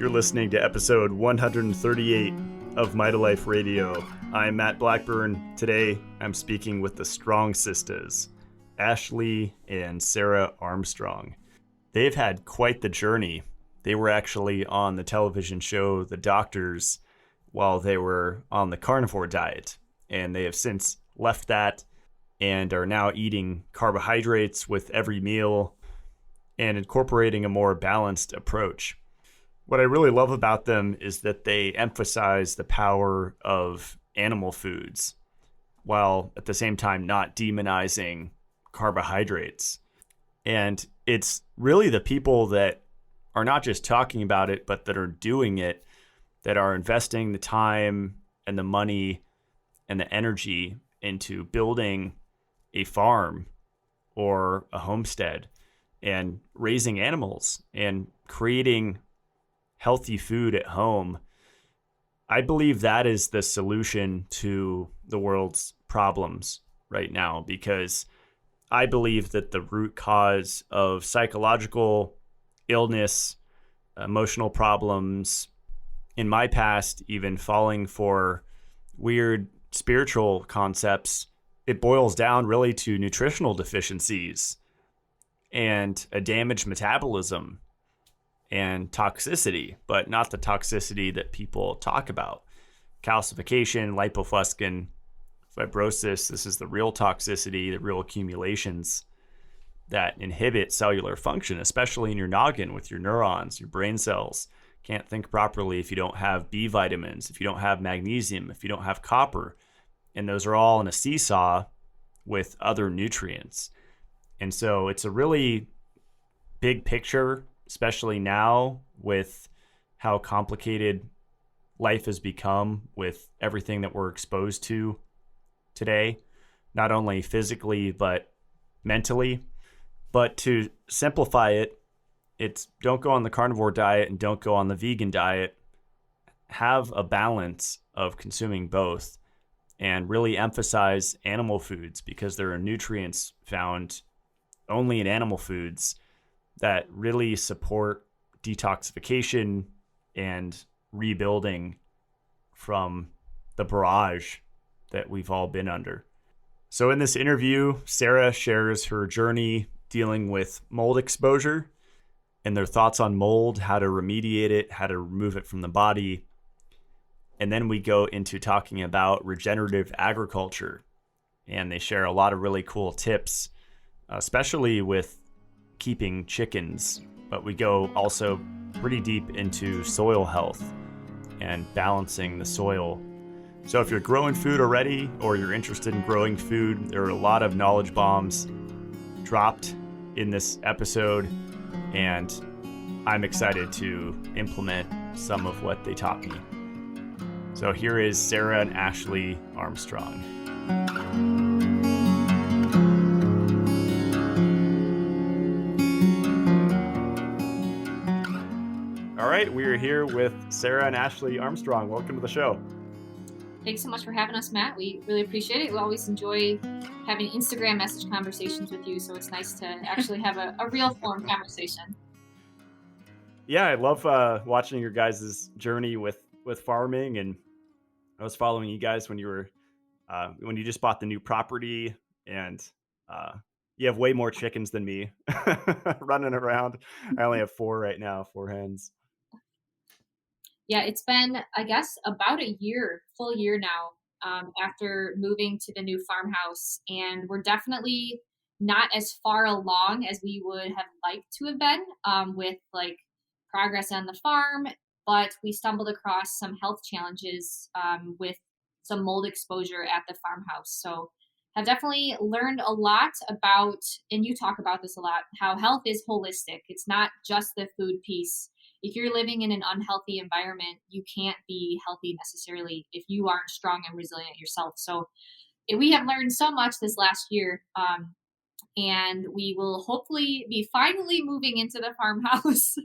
You're listening to episode 138 of Mitolife Radio. I'm Matt Blackburn. Today, I'm speaking with the Strong Sistas, Ashley and Sarah Armstrong. They've had quite the journey. They were actually on the television show The Doctors while they were on the carnivore diet, and they have since left that and are now eating carbohydrates with every meal and incorporating a more balanced approach. What I really love about them is that they emphasize the power of animal foods while at the same time not demonizing carbohydrates. And it's really the people that are not just talking about it, but that are doing it, that are investing the time and the money and the energy into building a farm or a homestead and raising animals and creating healthy food at home. I believe that is the solution to the world's problems right now, because I believe that the root cause of psychological illness, emotional problems, in my past, even falling for weird spiritual concepts, it boils down really to nutritional deficiencies and a damaged metabolism and toxicity, but not the toxicity that people talk about. Calcification, lipofuscin, fibrosis, this is the real toxicity, the real accumulations that inhibit cellular function, especially in your noggin with your neurons, your brain cells. Can't think properly if you don't have B vitamins, if you don't have magnesium, if you don't have copper. And those are all in a seesaw with other nutrients. And so it's a really big picture, especially now with how complicated life has become with everything that we're exposed to today, not only physically, but mentally. But to simplify it, it's don't go on the carnivore diet and don't go on the vegan diet. Have a balance of consuming both and really emphasize animal foods, because there are nutrients found only in animal foods that really support detoxification and rebuilding from the barrage that we've all been under. So in this interview, Sarah shares her journey dealing with mold exposure and their thoughts on mold, how to remediate it, how to remove it from the body. And then we go into talking about regenerative agriculture, and they share a lot of really cool tips, especially with keeping chickens, but we go also pretty deep into soil health and balancing the soil. So if you're growing food already, or you're interested in growing food, there are a lot of knowledge bombs dropped in this episode, and I'm excited to implement some of what they taught me. So here is Sarah and Ashley Armstrong. All right, we are here with Sarah and Ashley Armstrong. Welcome to the show. Thanks so much for having us, Matt. We really appreciate it. We always enjoy having Instagram message conversations with you, so it's nice to actually have a real form conversation. Yeah, I love watching your guys' journey with farming, and I was following you guys when you were when you just bought the new property, and you have way more chickens than me running around. I only have 4 right now, 4 hens. Yeah, it's been, I guess, about a year, full year now, after moving to the new farmhouse. And we're definitely not as far along as we would have liked to have been with like progress on the farm. But we stumbled across some health challenges with some mold exposure at the farmhouse. So have definitely learned a lot about, and you talk about this a lot, how health is holistic. It's not just the food piece. If you're living in an unhealthy environment, you can't be healthy necessarily if you aren't strong and resilient yourself. So we have learned so much this last year, and we will hopefully be finally moving into the farmhouse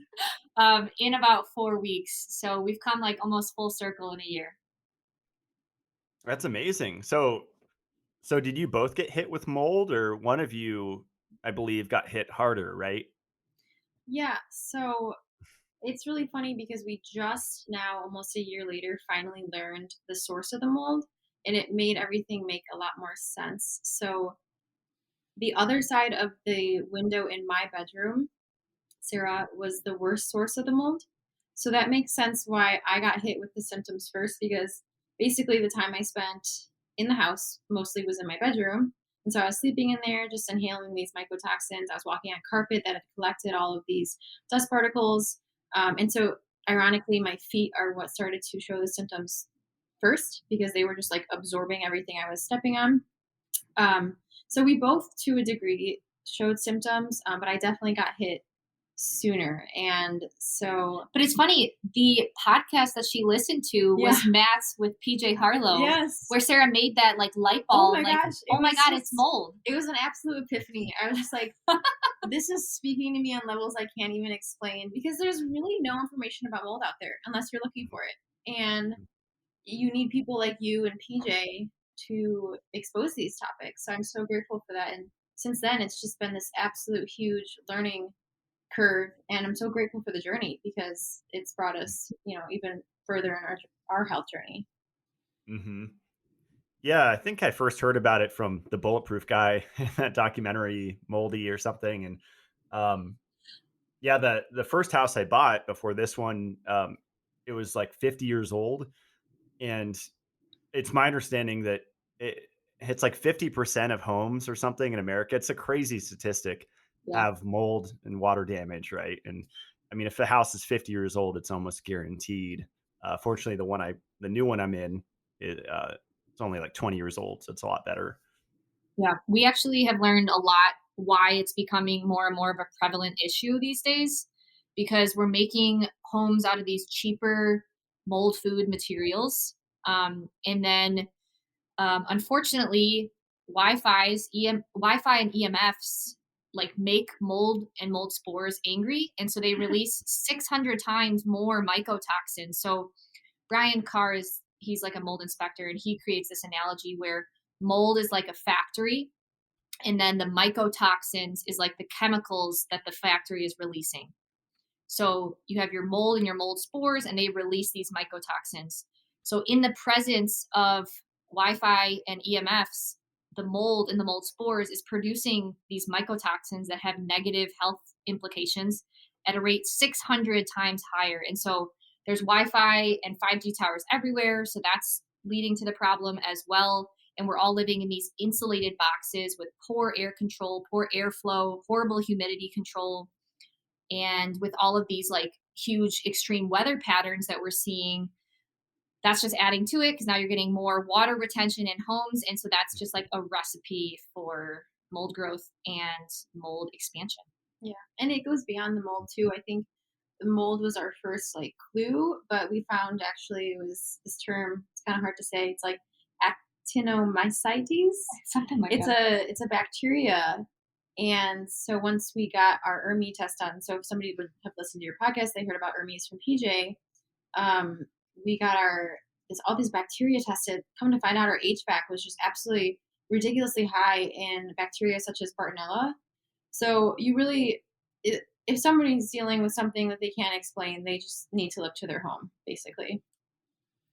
in about 4 weeks. So we've come like almost full circle in a year. That's amazing. So did you both get hit with mold, or one of you, I believe, got hit harder, right? Yeah. So It's really funny because we just now, almost a year later, finally learned the source of the mold, and it made everything make a lot more sense. So the other side of the window in my bedroom, Sarah, was the worst source of the mold. So that makes sense why I got hit with the symptoms first because basically the time I spent in the house mostly was in my bedroom. And so I was sleeping in there, just inhaling these mycotoxins. I was walking on carpet that had collected all of these dust particles. And so, ironically, my feet are what started to show the symptoms first because they were just like absorbing everything I was stepping on. So we both, to a degree, showed symptoms, but I definitely got hit sooner. And so, But it's funny, the podcast that she listened to yeah, was Matt's with PJ Harlow, yes. where Sarah made that like light Oh bulb, my like, gosh, oh my God, it's mold. it was an absolute epiphany. I was just like, this is speaking to me on levels I can't even explain because there's really no information about mold out there unless you're looking for it. And you need people like you and PJ to expose these topics. So I'm so grateful for that. And since then, it's just been this absolute huge learning curve. And I'm so grateful for the journey because it's brought us, even further in our health journey. Mm-hmm. Yeah, I think I first heard about it from the Bulletproof guy in that documentary, Moldy or something. And um, yeah, the first house I bought before this one, it was like 50 years old, and it's my understanding that it's like 50% of homes or something in America. It's a crazy statistic, Yeah. have mold and water damage, right? And I mean, if the house is 50 years old, it's almost guaranteed. Fortunately, the new one I'm in, it's only like 20 years old, so it's a lot better. Yeah. We actually have learned a lot why it's becoming more and more of a prevalent issue these days because we're making homes out of these cheaper mold food materials. And then unfortunately, Wi-Fi and EMFs like make mold and mold spores angry, and so they release 600 times more mycotoxins. So Brian Carr he's like a mold inspector, and he creates this analogy where mold is like a factory, and then the mycotoxins is like the chemicals that the factory is releasing. So you have your mold and your mold spores, and they release these mycotoxins. So in the presence of Wi-Fi and EMFs, the mold and the mold spores is producing these mycotoxins that have negative health implications at a rate 600 times higher. And so there's Wi-Fi and 5G towers everywhere, so that's leading to the problem as well. And we're all living in these insulated boxes with poor air control, poor airflow, horrible humidity control, and with all of these like huge extreme weather patterns that we're seeing, that's just adding to it because now you're getting more water retention in homes. And so that's just like a recipe for mold growth and mold expansion. Yeah. And it goes beyond the mold too. I think the mold was our first like clue, but we found actually it was this term, it's kind of hard to say. It's like actinomycetes. Something like It's that. a bacteria. And so once we got our ERMI test done, so if somebody would have listened to your podcast, they heard about ERMIs from PJ. Um, we got all these bacteria tested. Come to find out, our HVAC was just absolutely ridiculously high in bacteria such as Bartonella. So you really, if somebody's dealing with something that they can't explain, they just need to look to their home, basically.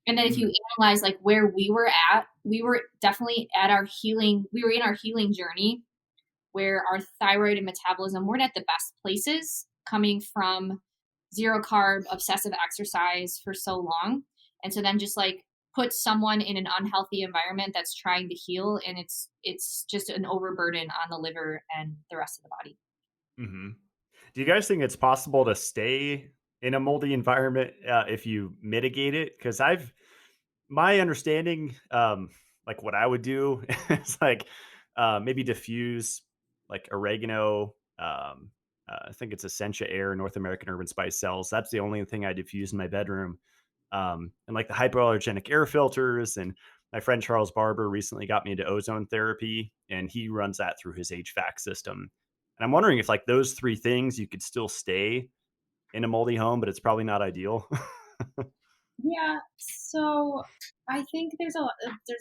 And then if you analyze like where we were at, we were definitely at our healing, we were in our healing journey where our thyroid and metabolism weren't at the best places coming from zero carb obsessive exercise for so long. And so then just like put someone in an unhealthy environment that's trying to heal, and it's just an overburden on the liver and the rest of the body. Hmm. Do you guys think it's possible to stay in a moldy environment if you mitigate it? Because my understanding, like what I would do is like maybe diffuse like oregano. I think it's Essentia Air, North American Urban Spice Cells. That's the only thing I diffuse in my bedroom. And like the hypoallergenic air filters. And my friend Charles Barber recently got me into ozone therapy, and he runs that through his HVAC system. And I'm wondering if like those three things you could still stay in a moldy home, but it's probably not ideal. Yeah. So I think there's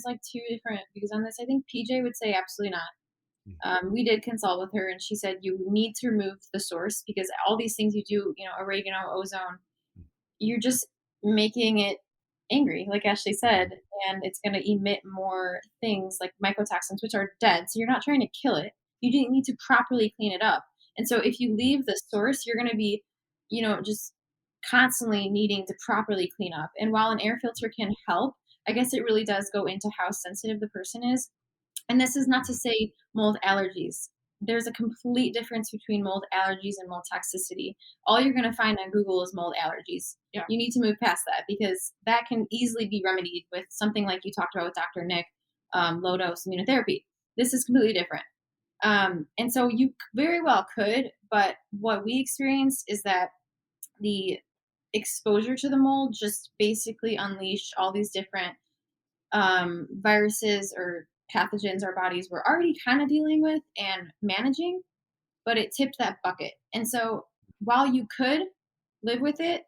like two different views on this. I think PJ would say absolutely not. We did consult with her, and she said you need to remove the source because all these things you do, oregano, ozone, you're just making it angry, like Ashley said, and it's going to emit more things like mycotoxins, which are dead. So you're not trying to kill it. You do need to properly clean it up. And so if you leave the source, you're going to be, just constantly needing to properly clean up. And while an air filter can help, I guess it really does go into how sensitive the person is. And this is not to say mold allergies. There's a complete difference between mold allergies and mold toxicity. All you're going to find on Google is mold allergies. Yeah. You need to move past that because that can easily be remedied with something like you talked about with Dr. Nick, low dose immunotherapy. This is completely different. And so you very well could, but what we experienced is that the exposure to the mold just basically unleashed all these different viruses or pathogens our bodies were already kind of dealing with and managing, but it tipped that bucket. And so while you could live with it,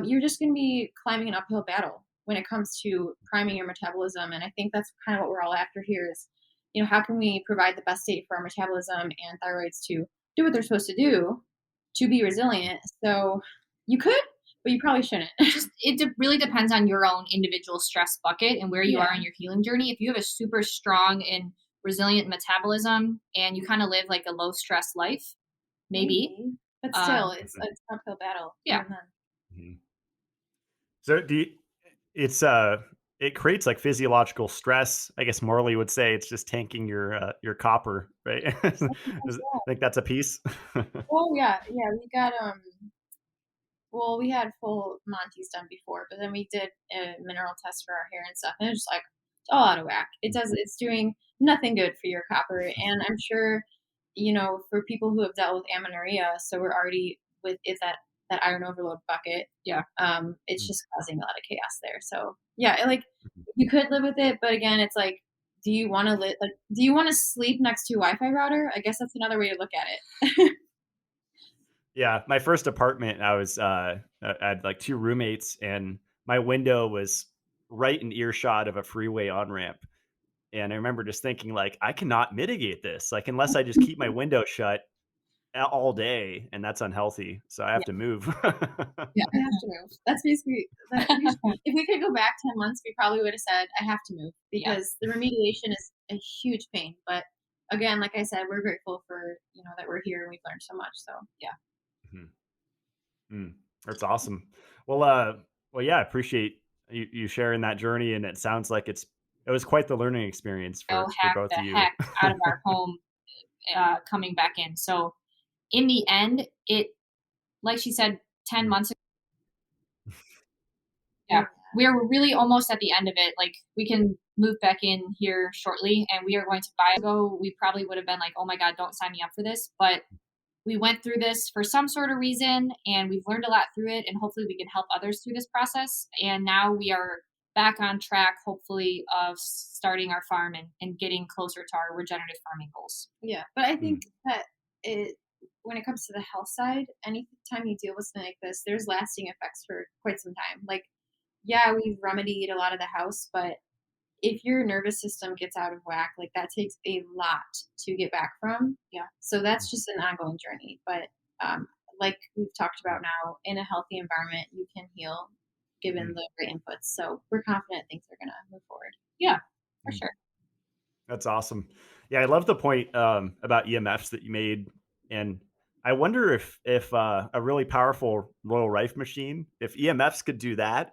you're just going to be climbing an uphill battle when it comes to priming your metabolism. And I think that's kind of what we're all after here is, how can we provide the best state for our metabolism and thyroids to do what they're supposed to do to be resilient? So you could, but you probably shouldn't. Really depends on your own individual stress bucket and where you are in your healing journey. If you have a super strong and resilient metabolism and you kind of live like a low stress life, maybe. But still, it's an uphill battle. Yeah. So it creates like physiological stress. I guess Morley would say it's just tanking your copper, right? I think that's a piece. Oh yeah, we got well, we had full Monty's done before, but then we did a mineral test for our hair and stuff, and it was just like it's all out of whack. It's doing nothing good for your copper, and I'm sure, for people who have dealt with amenorrhea, so we're already with that iron overload bucket. Yeah. It's just causing a lot of chaos there. So yeah, like you could live with it, but again, it's like, do you want to sleep next to a Wi-Fi router? I guess that's another way to look at it. Yeah, my first apartment, I had like two roommates, and my window was right in earshot of a freeway on ramp. And I remember just thinking, like, I cannot mitigate this, like, unless I just keep my window shut all day, and that's unhealthy. So I have to move. Yeah, I have to move. That's basically if we could go back 10 months, we probably would have said, I have to move because the remediation is a huge pain. But again, like I said, we're grateful for, that we're here and we've learned so much. So yeah. That's awesome. Well, yeah, I appreciate you sharing that journey, and it sounds like it was quite the learning experience for both of you. Heck out of our home, coming back in. So in the end, like she said, 10 months ago, yeah, we're really almost at the end of it. Like we can move back in here shortly, and we are going to buy. We probably would have been like, oh my God, don't sign me up for this. But we went through this for some sort of reason, and we've learned a lot through it, and hopefully we can help others through this process. And now we are back on track, hopefully, of starting our farm and getting closer to our regenerative farming goals. Yeah, but I think that when it comes to the health side, anytime you deal with something like this, there's lasting effects for quite some time. Like, yeah, we've remedied a lot of the house, but if your nervous system gets out of whack, like that takes a lot to get back from. Yeah. So that's just an ongoing journey. But like we've talked about now, in a healthy environment, you can heal given the right inputs. So we're confident things are going to move forward. Yeah, for sure. That's awesome. Yeah, I love the point about EMFs that you made. And I wonder if a really powerful Royal Rife machine, if EMFs could do that,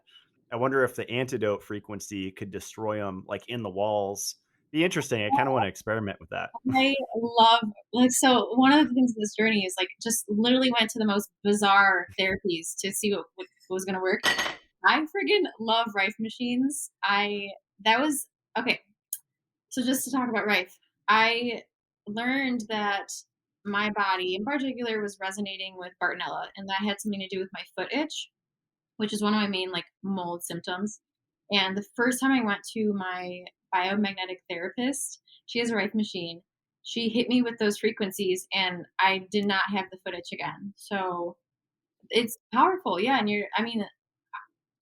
I wonder if the antidote frequency could destroy them like in the walls. Be interesting. I kind of want to experiment with that. I love, so one of the things in this journey is like just literally went to the most bizarre therapies to see what was going to work. I friggin' love Rife machines. Okay. So just to talk about Rife, I learned that my body in particular was resonating with Bartonella, and that had something to do with my foot itch, which is one of my main like mold symptoms. And the first time I went to my biomagnetic therapist, she has a Rife machine. She hit me with those frequencies and I did not have the foot itch again. So it's powerful. Yeah. And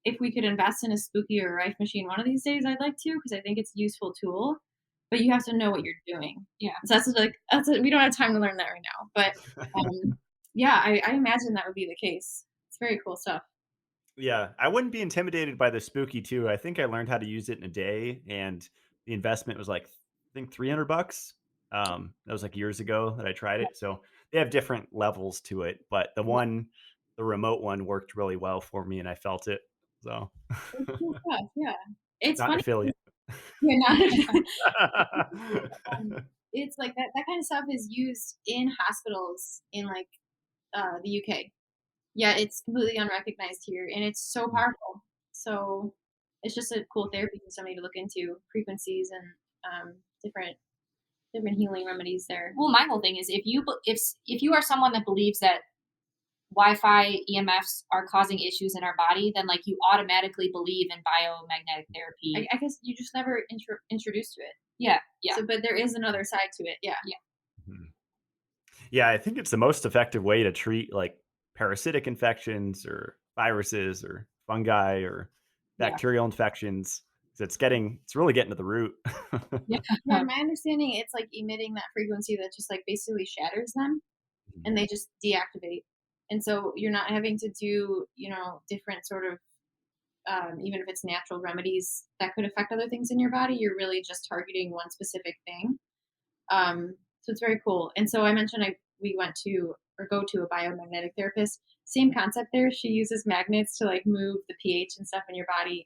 if we could invest in a spooky or Rife machine one of these days, I'd like to, because I think it's a useful tool. but you have to know what you're doing. Yeah. So we don't have time to learn that right now. But yeah, I imagine that would be the case. It's very cool stuff. Yeah, I wouldn't be intimidated by the spooky too. I think I learned how to use it in a day, and the investment was like I think $300. That was like years ago that I tried it. So they have different levels to it, but the remote one worked really well for me, and I felt it. So It's cool stuff. Yeah, it's not an funny. affiliate. You're not. It's like that kind of stuff is used in hospitals in like the UK. Yeah, it's completely unrecognized here, and it's so powerful. So it's just a cool therapy for somebody to look into frequencies and different healing remedies there. Well, my whole thing is if you are someone that believes that Wi-Fi EMFs are causing issues in our body, then like you automatically believe in biomagnetic therapy. I guess you just never introduced to it. Yeah, yeah. So, but there is another side to it. Yeah. Mhm. Yeah, I think it's the most effective way to treat like parasitic infections or viruses or fungi or Yeah. bacterial infections. 'Cause it's really getting to the root. Yeah. Yeah, my understanding, it's like emitting that frequency that just like basically shatters them, and they just deactivate. And so you're not having to do, different sort of, even if it's natural remedies that could affect other things in your body, you're really just targeting one specific thing. So it's very cool. And so I mentioned we went to or go to a biomagnetic therapist. Same concept there. She uses magnets to like move the pH and stuff in your body.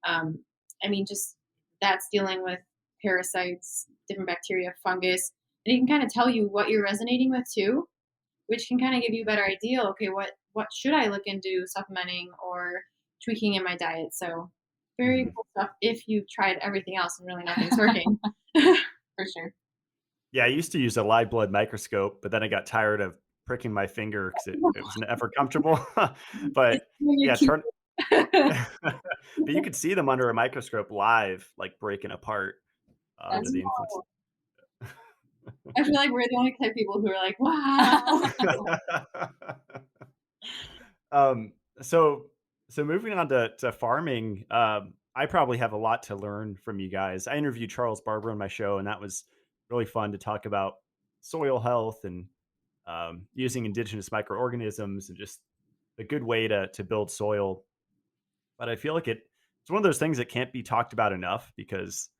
And I mean, just that's dealing with parasites, different bacteria, fungus. And it can kind of tell you what you're resonating with too, which can kind of give you a better idea. Okay, what should I look into supplementing or tweaking in my diet? So very Mhm. cool stuff if you've tried everything else and really nothing's working. For sure. Yeah, I used to use a live blood microscope, but then I got tired of pricking my finger because it was never comfortable. It's But when you're yeah, cute. but you could see them under a microscope live, like breaking apart under That's the influence. cool. I feel like we're the only type of people who are like, wow. um, so so moving on to farming, I probably have a lot to learn from you guys. I interviewed Charles Barber on my show, and that was really fun to talk about soil health and using indigenous microorganisms and just a good way to build soil. But I feel like it's one of those things that can't be talked about enough because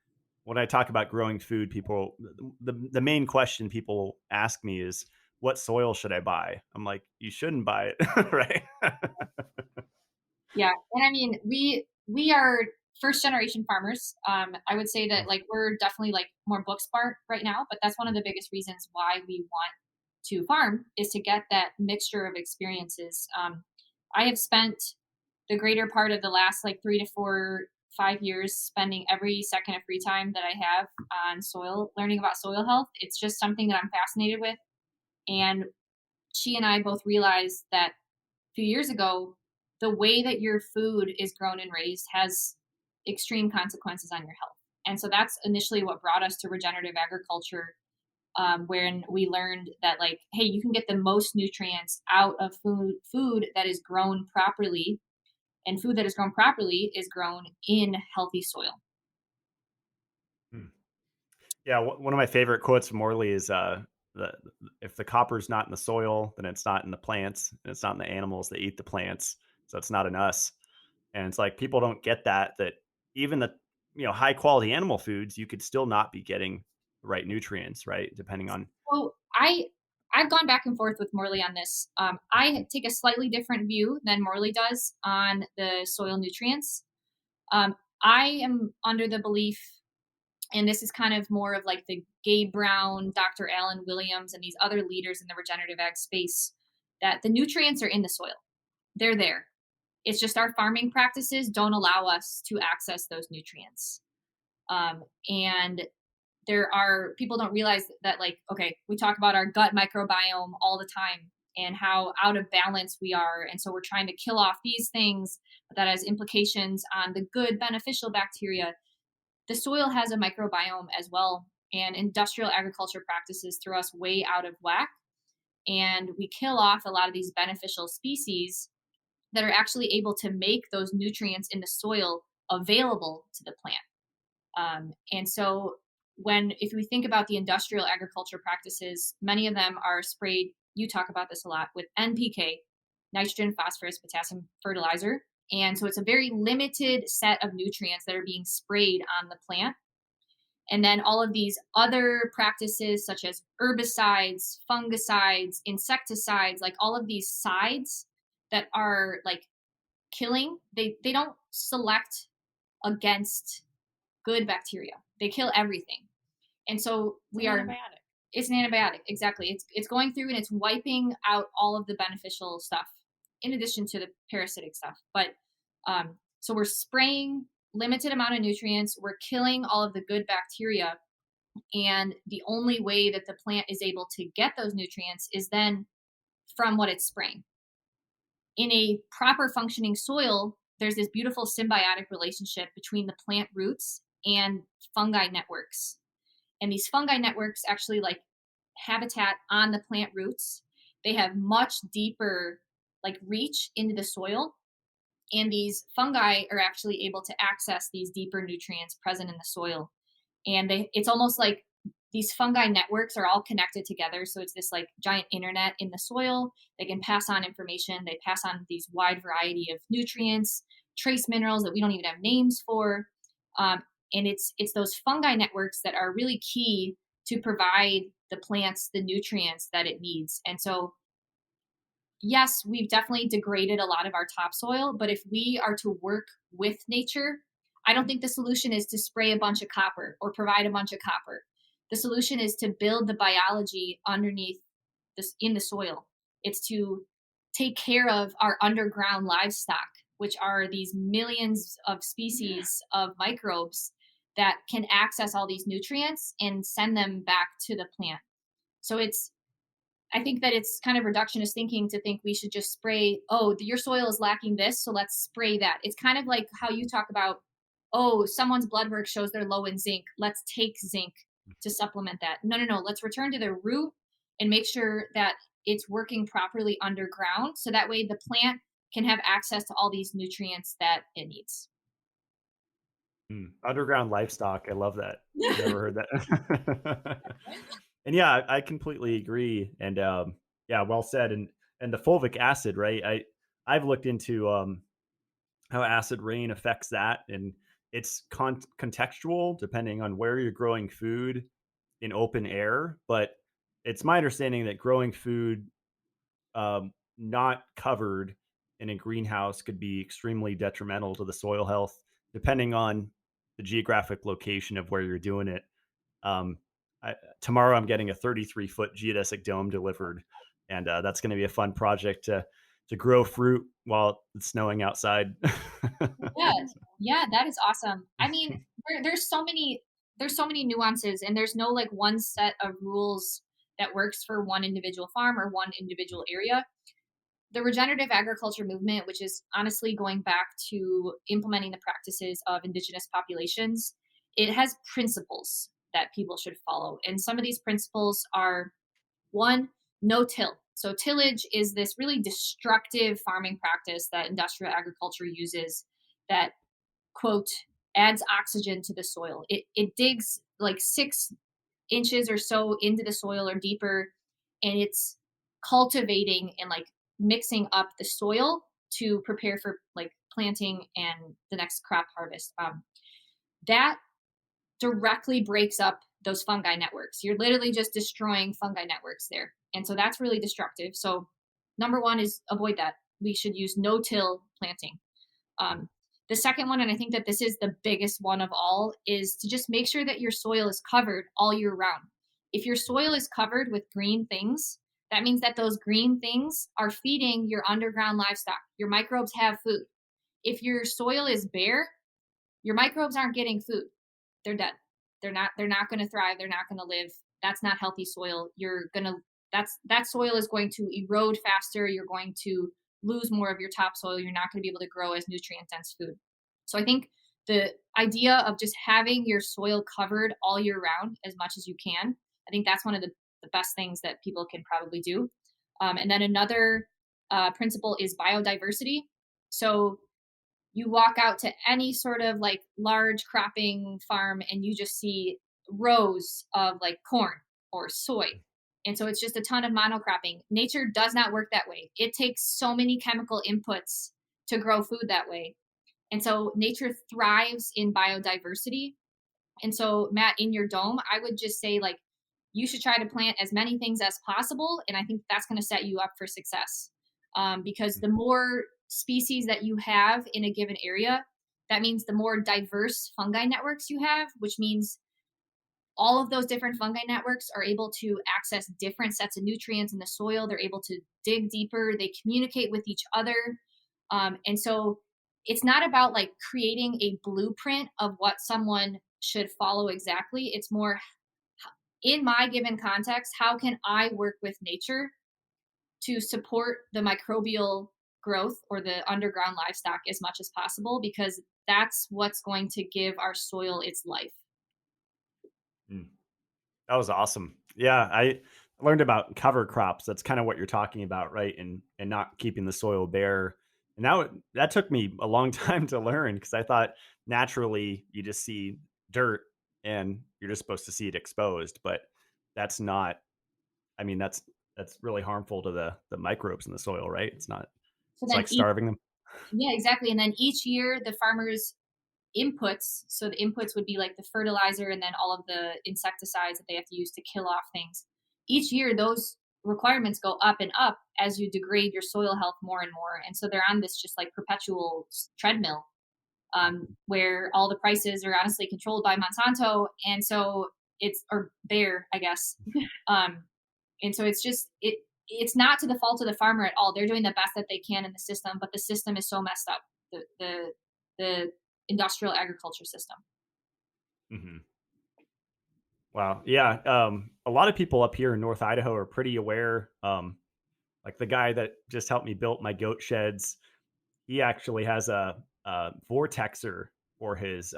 when I talk about growing food, people the main question people ask me is what soil should I buy? I'm like, you shouldn't buy it, right? Yeah, and I mean, we are first generation farmers. I would say that like we're definitely like more book smart right now, but that's one of the biggest reasons why we want to farm is to get that mixture of experiences. I have spent the greater part of the last like 3 to 4, 5 years spending every second of free time that I have on soil, learning about soil health. It's just something that I'm fascinated with, and she and I both realized that a few years ago, the way that your food is grown and raised has extreme consequences on your health. And so that's initially what brought us to regenerative agriculture, when we learned that, like, hey, you can get the most nutrients out of food that is grown properly, and food that is grown properly is grown in healthy soil. Hmm. Yeah, one of my favorite quotes from Morley is the, if the copper's not in the soil, then it's not in the plants, and it's not in the animals that eat the plants, so it's not in us. And it's like people don't get that even the high quality animal foods, you could still not be getting the right nutrients, right? Depending on So I've gone back and forth with Morley on this. I take a slightly different view than Morley does on the soil nutrients. I am under the belief, and this is kind of more of like the Gabe Brown, Dr. Alan Williams, and these other leaders in the regenerative ag space, that the nutrients are in the soil. They're there. It's just our farming practices don't allow us to access those nutrients. And there are people don't realize that, like, okay, we talk about our gut microbiome all the time and how out of balance we are. And so we're trying to kill off these things, but that has implications on the good beneficial bacteria. The soil has a microbiome as well, and industrial agriculture practices throw us way out of whack. And we kill off a lot of these beneficial species that are actually able to make those nutrients in the soil available to the plant. And so if we think about the industrial agriculture practices, many of them are sprayed. You talk about this a lot with NPK, nitrogen, phosphorus, potassium fertilizer. And so it's a very limited set of nutrients that are being sprayed on the plant. And then all of these other practices, such as herbicides, fungicides, insecticides, like all of these sides that are like killing, they don't select against good bacteria. They kill everything. And so it's an antibiotic. Exactly. It's going through and it's wiping out all of the beneficial stuff in addition to the parasitic stuff. But so we're spraying limited amount of nutrients. We're killing all of the good bacteria. And the only way that the plant is able to get those nutrients is then from what it's spraying. In a proper functioning soil, there's this beautiful symbiotic relationship between the plant roots and fungi networks. And these fungi networks actually like habitat on the plant roots. They have much deeper like reach into the soil. And these fungi are actually able to access these deeper nutrients present in the soil. And it's almost like these fungi networks are all connected together. So it's this like giant internet in the soil. They can pass on information. They pass on these wide variety of nutrients, trace minerals that we don't even have names for. And it's those fungi networks that are really key to provide the plants the nutrients that it needs. And so, yes, we've definitely degraded a lot of our topsoil, but if we are to work with nature, I don't think the solution is to spray a bunch of copper or provide a bunch of copper. The solution is to build the biology underneath this in the soil. It's to take care of our underground livestock, which are these millions of species of microbes that can access all these nutrients and send them back to the plant. So I think that it's kind of reductionist thinking to think we should just spray, oh, your soil is lacking this, so let's spray that. It's kind of like how you talk about, oh, someone's blood work shows they're low in zinc. Let's take zinc to supplement that. No. Let's return to the root and make sure that it's working properly underground. So that way the plant can have access to all these nutrients that it needs. Underground livestock. I love that. Never heard that. And yeah, I completely agree. And yeah, well said. And the fulvic acid, right? I've looked into how acid rain affects that, and it's contextual depending on where you're growing food in open air. But it's my understanding that growing food not covered in a greenhouse could be extremely detrimental to the soil health, depending on the geographic location of where you're doing it. Um, Tomorrow I'm getting a 33-foot geodesic dome delivered, and that's going to be a fun project to grow fruit while it's snowing outside. Yeah, that is awesome. I mean, there's so many nuances, and there's no like one set of rules that works for one individual farm or one individual area. The regenerative agriculture movement, which is honestly going back to implementing the practices of indigenous populations, it has principles that people should follow. And some of these principles are, one, no till. So tillage is this really destructive farming practice that industrial agriculture uses that, quote, adds oxygen to the soil. It digs like 6 inches or so into the soil or deeper, and it's cultivating and like mixing up the soil to prepare for like planting and the next crop harvest. That directly breaks up those fungi networks. You're literally just destroying fungi networks there. And so that's really destructive. So number one is avoid that. We should use no-till planting. The second one, and I think that this is the biggest one of all, is to just make sure that your soil is covered all year round. If your soil is covered with green things, that means that those green things are feeding your underground livestock. Your microbes have food. If your soil is bare, your microbes aren't getting food. They're dead. They're not going to thrive. They're not going to live. That's not healthy soil. That soil is going to erode faster. You're going to lose more of your topsoil. You're not going to be able to grow as nutrient dense food. So I think the idea of just having your soil covered all year round as much as you can, I think that's one of the best things that people can probably do. And then another principle is biodiversity. So you walk out to any sort of like large cropping farm and you just see rows of like corn or soy. And so it's just a ton of monocropping. Nature does not work that way. It takes so many chemical inputs to grow food that way. And so nature thrives in biodiversity. And so, Matt, in your dome, I would just say like you should try to plant as many things as possible. And I think that's going to set you up for success. Because the more species that you have in a given area, that means the more diverse fungi networks you have, which means all of those different fungi networks are able to access different sets of nutrients in the soil. They're able to dig deeper. They communicate with each other. And so it's not about like creating a blueprint of what someone should follow exactly. It's more in my given context, how can I work with nature to support the microbial growth or the underground livestock as much as possible? Because that's what's going to give our soil its life. Mm. That was awesome. Yeah, I learned about cover crops. That's kind of what you're talking about, right? And not keeping the soil bare. And that took me a long time to learn because I thought naturally you just see dirt and you're just supposed to see it exposed, but that's not. I mean, that's really harmful to the microbes in the soil, right? It's not. So It's then like starving them. yeah, exactly. And then each year the farmers inputs, so the inputs would be like the fertilizer and then all of the insecticides that they have to use to kill off things. Each year those requirements go up and up as you degrade your soil health more and more. And so they're on this just like perpetual treadmill, where all the prices are honestly controlled by Monsanto. And so it's, or Bayer, I guess. And so it's not to the fault of the farmer at all. They're doing the best that they can in the system, but the system is so messed up. The industrial agriculture system. Hmm. Wow. Yeah. A lot of people up here in North Idaho are pretty aware. Like the guy that just helped me build my goat sheds, he actually has a vortexer for his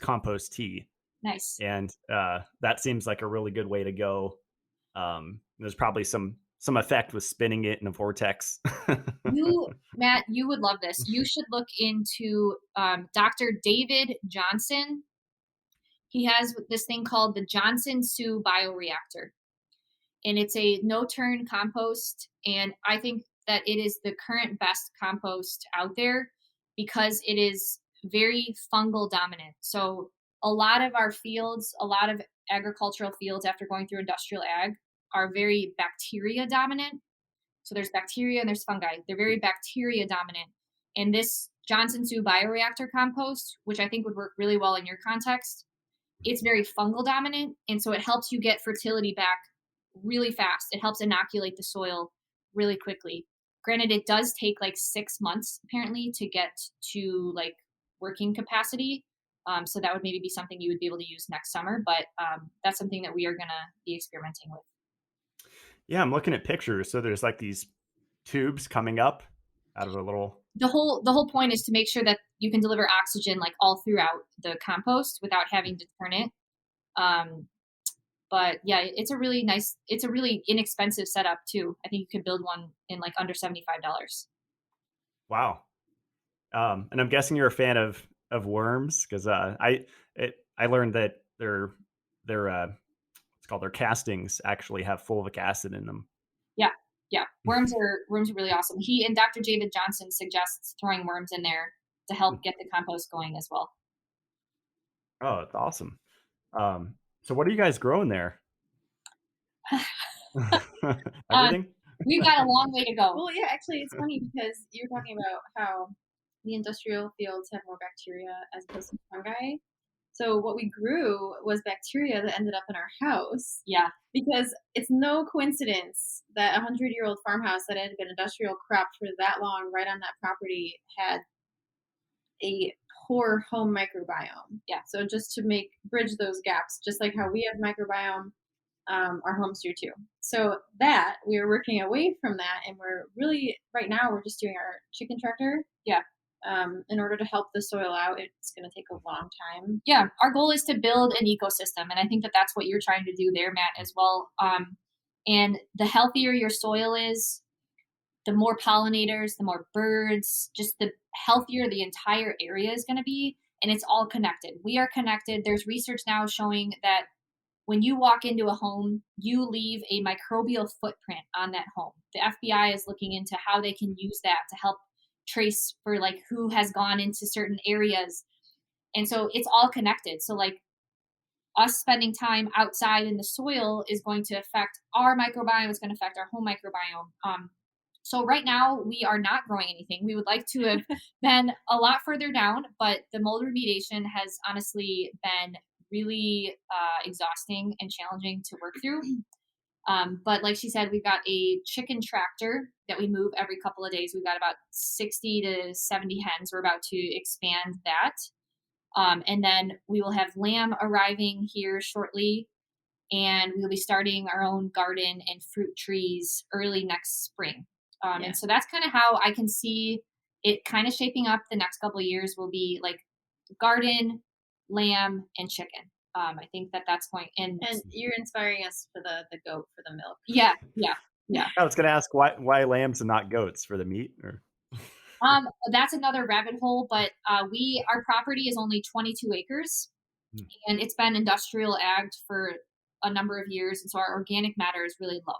compost tea, Nice. and that seems like a really good way to go. There's probably some effect with spinning it in a vortex. Matt, you would love this. You should look into Dr. David Johnson. He has this thing called the Johnson Sioux bioreactor, and it's a no-turn compost. And I think that it is the current best compost out there because it is very fungal dominant. So a lot of our fields, a lot of agricultural fields after going through industrial ag are very bacteria dominant. So there's bacteria and there's fungi. They're very bacteria dominant. And this Johnson Sioux bioreactor compost, which I think would work really well in your context, it's very fungal dominant. And so it helps you get fertility back really fast. It helps inoculate the soil really quickly. Granted, it does take like 6 months apparently to get to like working capacity. So that would maybe be something you would be able to use next summer, but that's something that we are going to be experimenting with. Yeah, I'm looking at pictures. So there's like these tubes coming up out of a little. The whole point is to make sure that you can deliver oxygen like all throughout the compost without having to turn it. But yeah, it's a really inexpensive setup too. I think you could build one in like under $75. Wow. And I'm guessing you're a fan of worms because I learned that their it's called their castings actually have fulvic acid in them. Yeah, yeah. Worms are really awesome. He and Dr. David Johnson suggests throwing worms in there to help get the compost going as well. Oh, that's awesome. So what are you guys growing there? Everything? We've got a long way to go. Well, yeah, actually, it's funny because you're talking about how the industrial fields have more bacteria as opposed to fungi. So what we grew was bacteria that ended up in our house. Yeah. Because it's no coincidence that a 100-year-old farmhouse that had been industrial cropped for that long right on that property had a poor home microbiome. Yeah. So just to bridge those gaps, just like how we have microbiome, our homes do too. So that we are working away from that, and we're really right now we're just doing our chicken tractor. Yeah. In order to help the soil out, it's going to take a long time. Yeah, our goal is to build an ecosystem, and I think that that's what you're trying to do there, Matt, as well. And the healthier your soil is, the more pollinators, the more birds, just the healthier the entire area is going to be. and it's all connected. We are connected. There's research now showing that when you walk into a home, you leave a microbial footprint on that home. The FBI is looking into how they can use that to help trace for like who has gone into certain areas. And so it's all connected. So like us spending time outside in the soil is going to affect our microbiome, it's going to affect our home microbiome. So right now we are not growing anything. We would like to have been a lot further down, but the mold remediation has honestly been really exhausting and challenging to work through. But like she said, we've got a chicken tractor that we move every couple of days. We've got about 60 to 70 hens. We're about to expand that. And then we will have lamb arriving here shortly. And we'll be starting our own garden and fruit trees early next spring. And so that's kind of how I can see it kind of shaping up the next couple of years will be like garden, lamb, and chicken. I think that's going And you're inspiring us for the goat for the milk. Yeah. I was going to ask why lambs and not goats for the meat, or That's another rabbit hole, but our property is only 22 acres, and it's been industrial agged for a number of years, and so our organic matter is really low.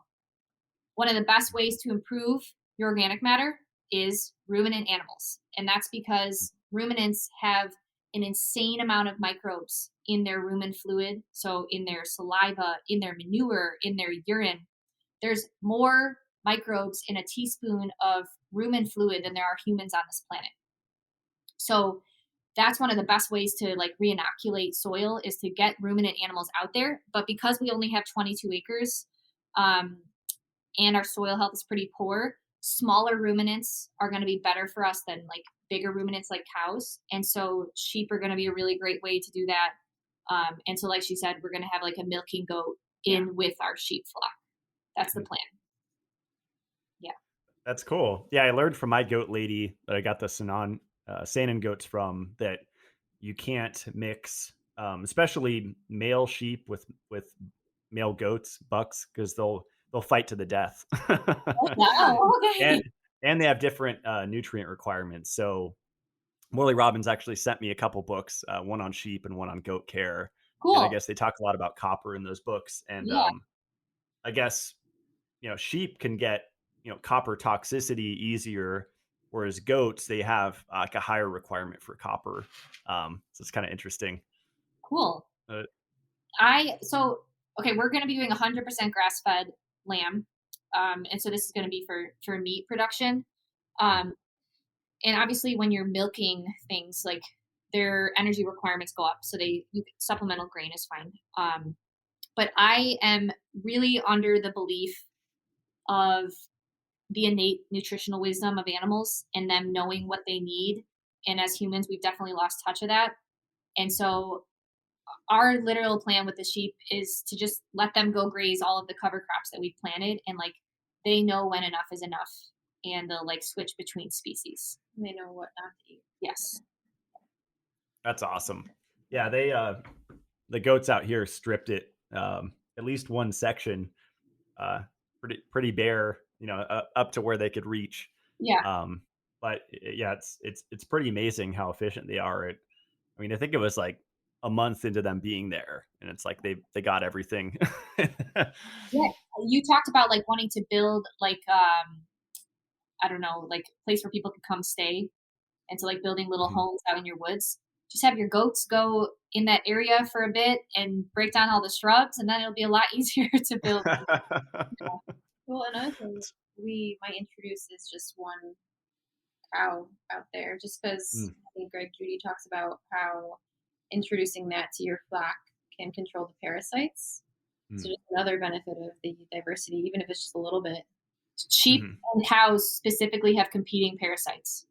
One of the best ways to improve your organic matter is ruminant animals, and that's because ruminants have an insane amount of microbes in their rumen fluid, so in their saliva, in their manure, in their urine. There's more microbes in a teaspoon of rumen fluid than there are humans on this planet. So that's one of the best ways to like reinoculate soil is to get ruminant animals out there. But because we only have 22 acres and our soil health is pretty poor, smaller ruminants are going to be better for us than like bigger ruminants like cows. And so sheep are going to be a really great way to do that. And so like she said, we're going to have like a milking goat in with our sheep flock. That's the plan. Yeah. That's cool. Yeah, I learned from my goat lady that I got the Saanen goats from that you can't mix, especially male sheep with male goats, bucks, because they'll fight to the death. Wow. Okay. And they have different nutrient requirements. So Morley Robbins actually sent me a couple books, one on sheep and one on goat care. Cool. And I guess they talk a lot about copper in those books. And Yeah. I guess, sheep can get, copper toxicity easier, whereas goats, they have like a higher requirement for copper. So it's kind of interesting. Cool. Okay, we're going to be doing 100% grass-fed lamb. And so this is going to be for meat production. And obviously when you're milking things, like their energy requirements go up. So supplemental grain is fine. But I am really under the belief of the innate nutritional wisdom of animals and them knowing what they need. And as humans, we've definitely lost touch of that. And so our literal plan with the sheep is to just let them go graze all of the cover crops that we've planted. And like, they know when enough is enough and they'll like switch between species. And they know what not to eat. Yes. That's awesome. Yeah. They, the goats out here stripped it, at least one section, pretty bare, up to where they could reach. Yeah. But yeah, it's pretty amazing how efficient they are. I think it was like a month into them being there, and it's like they got everything. Yeah. You talked about like wanting to build like I don't know, like a place where people could come stay, and so like building little homes out in your woods. Just have your goats go in that area for a bit and break down all the shrubs, and then it'll be a lot easier to build. Well, another thing we might introduce is just one cow out there, just because I think Greg Judy talks about how introducing that to your flock can control the parasites. So just another benefit of the diversity, even if it's just a little bit. Sheep and cows specifically have competing parasites.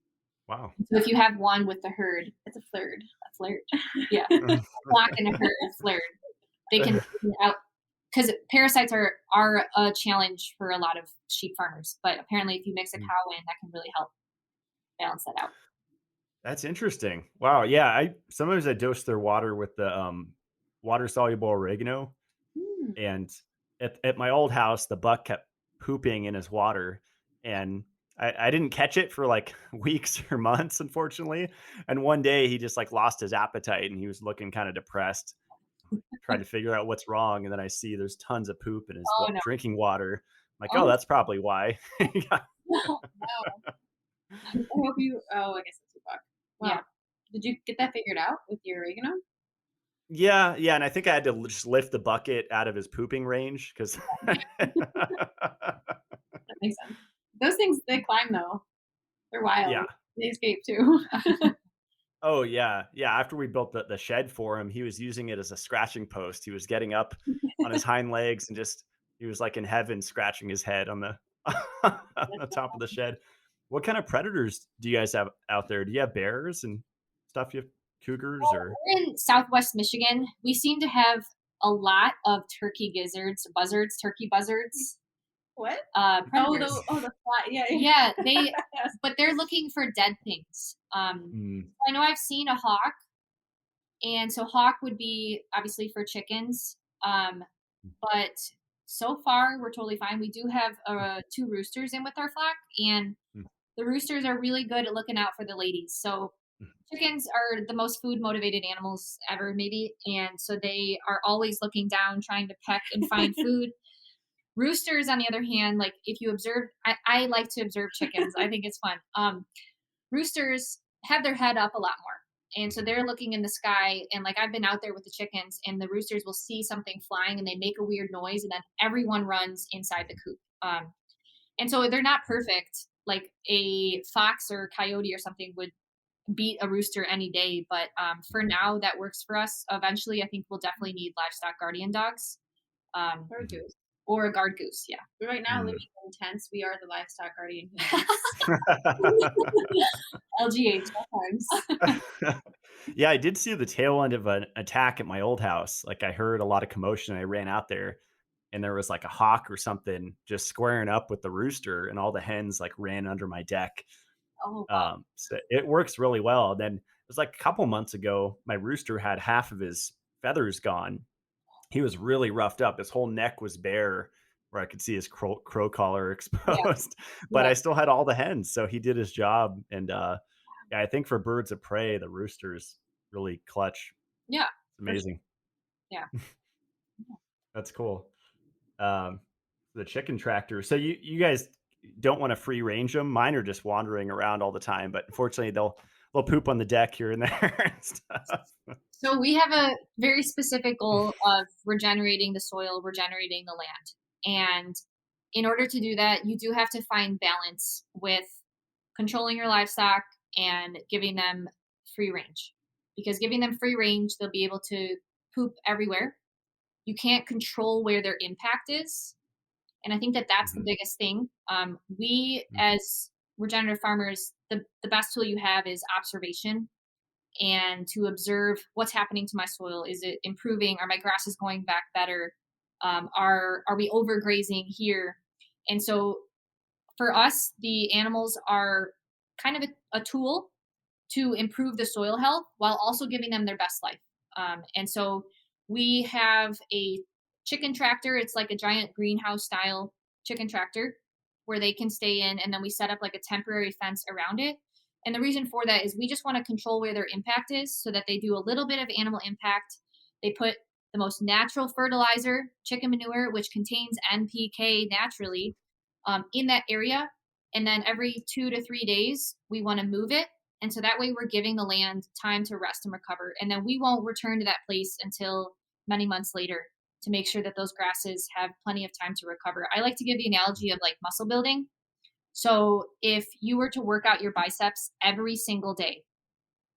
Wow. So if you have one with the herd, it's a flirt. A flirt. Yeah. A flock and a herd, a flirt. They can out because parasites are a challenge for a lot of sheep farmers. But apparently if you mix a cow in, that can really help balance that out. That's interesting. Wow. Yeah. Sometimes I dose their water with the water soluble oregano. And at my old house, the buck kept pooping in his water, and I didn't catch it for like weeks or months, unfortunately. And one day he just like lost his appetite and he was looking kind of depressed, trying to figure out what's wrong. And then I see there's tons of poop in his Oh no. drinking water. I'm like, oh, Oh that's probably why. No. I hope you. Oh, I guess it's a bug. yeah. Well, did you get that figured out with your oregano? Yeah, yeah, and I think I had to just lift the bucket out of his pooping range because. That makes sense. Those things they climb though. They're wild. Yeah. They escape too. Oh, yeah, yeah, after we built the shed for him, he was using it as a scratching post. He was getting up on his hind legs and just he was like in heaven scratching his head on the on the top of the shed. What kind of predators do you guys have out there? Do you have bears and stuff? You have cougars or We're in Southwest Michigan. We seem to have a lot of turkey gizzards, buzzards, turkey buzzards, What? predators. The fly. Yeah, Yeah, they, Yes. but they're looking for dead things. Mm, I know I've seen a hawk, and so hawk would be obviously for chickens. But so far we're totally fine. We do have two roosters in with our flock, and mm, the roosters are really good at looking out for the ladies. So chickens are the most food motivated animals ever, maybe, and so they are always looking down, trying to peck and find food. Roosters, on the other hand, like if you observe, I like to observe chickens. I think it's fun. Roosters have their head up a lot more. And so they're looking in the sky, and like I've been out there with the chickens, and the roosters will see something flying, and they make a weird noise, and then everyone runs inside the coop. And so they're not perfect. Like a fox or coyote or something would beat a rooster any day, but for now that works for us. Eventually, I think we'll definitely need livestock guardian dogs, um, Or goose. or a guard goose. Yeah. But right now, mm. living in tents, we are the livestock guardian humans. LGH sometimes. Yeah, I did see the tail end of an attack at my old house. Like I heard a lot of commotion. I ran out there and there was like a hawk or something just squaring up with the rooster and all the hens like ran under my deck. Oh wow. So it works really well. Then it was like a couple months ago, my rooster had half of his feathers gone. He was really roughed up. His whole neck was bare where I could see his crow collar Yeah. exposed, but Yeah. I still had all the hens. So he did his job. And yeah, I think for birds of prey, the rooster's really clutch. Yeah. It's For sure. amazing. Yeah. That's cool. Um, the chicken tractor. So you guys don't want to free range them. Mine are just wandering around all the time, but unfortunately they'll poop on the deck here and there and stuff. So we have a very specific goal of regenerating the soil, regenerating the land. And in order to do that, you do have to find balance with controlling your livestock and giving them free range. Because giving them free range, they'll be able to poop everywhere. You can't control where their impact is. And I think that that's the Mhm, biggest thing. We, mhm, as regenerative farmers, the best tool you have is observation and to observe what's happening to my soil. Is it improving? Are my grasses going back better? Are we overgrazing here? And so for us, the animals are kind of a tool to improve the soil health while also giving them their best life. And so we have a chicken tractor. It's like a giant greenhouse style chicken tractor where they can stay in. And then we set up like a temporary fence around it. And the reason for that is we just want to control where their impact is so that they do a little bit of animal impact. They put the most natural fertilizer, chicken manure, which contains NPK naturally, in that area. And then every 2 to 3 days, we want to move it, and so that way we're giving the land time to rest and recover. And then we won't return to that place until many months later to make sure that those grasses have plenty of time to recover. I like to give the analogy of like muscle building. So if you were to work out your biceps every single day,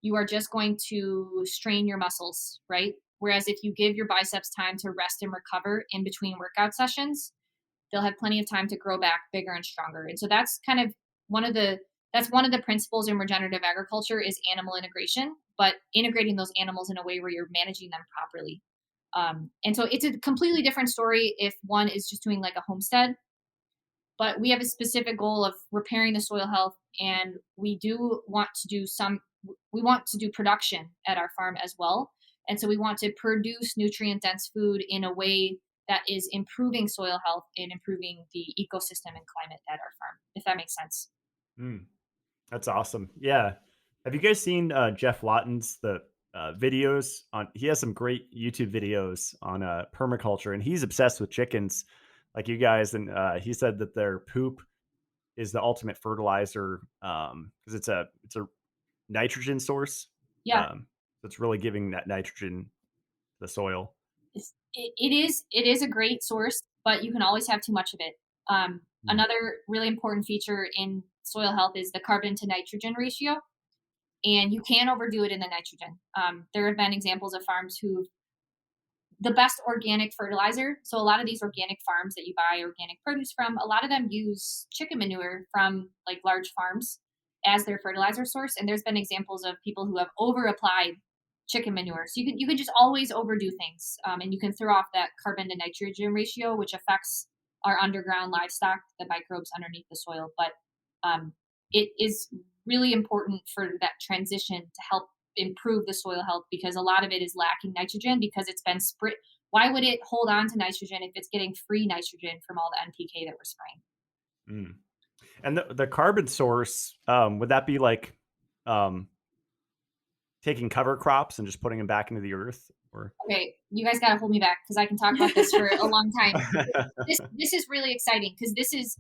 you are just going to strain your muscles, right? Whereas if you give your biceps time to rest and recover in between workout sessions, they'll have plenty of time to grow back bigger and stronger. And so that's kind of one of the principles in regenerative agriculture is animal integration, but integrating those animals in a way where you're managing them properly. And so it's a completely different story if one is just doing like a homestead, but we have a specific goal of repairing the soil health, and we want to do production at our farm as well. And so we want to produce nutrient dense food in a way that is improving soil health and improving the ecosystem and climate at our farm, if that makes sense. Mm, that's awesome. Yeah. Have you guys seen Jeff Lawton's videos on? He has some great YouTube videos on permaculture, and he's obsessed with chickens, like you guys. And he said that their poop is the ultimate fertilizer because it's a nitrogen source. Yeah, Um, so it's really giving that nitrogen to the soil. it is a great source, but you can always have too much of it. Mm. Another really important feature in soil health is the carbon to nitrogen ratio, and you can overdo it in the nitrogen. There have been examples of farms who the best organic fertilizer. So a lot of these organic farms that you buy organic produce from, a lot of them use chicken manure from like large farms as their fertilizer source. And there's been examples of people who have over applied chicken manure. So you can just always overdo things, and you can throw off that carbon to nitrogen ratio, which affects our underground livestock, the microbes underneath the soil. But it is really important for that transition to help improve the soil health because a lot of it is lacking nitrogen because it's been sprayed. Why would it hold on to nitrogen if it's getting free nitrogen from all the NPK that we're spraying? Mm. And the carbon source, would that be like um, taking cover crops and just putting them back into the earth? Or Okay, you guys got to hold me back because I can talk about this for a long time. This is really exciting because this is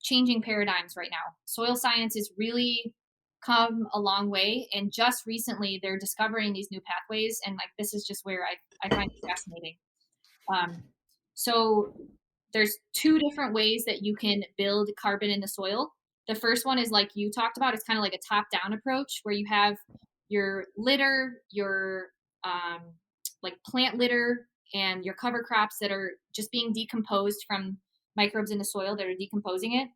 changing paradigms right now. Soil science has really come a long way, and just recently they're discovering these new pathways, and like this is just where I find it fascinating. Um, so there's two different ways that you can build carbon in the soil. The first one is like you talked about. It's kind of like a top-down approach where you have your litter, your um, like plant litter, and your cover crops that are just being decomposed from microbes in the soil that are decomposing it.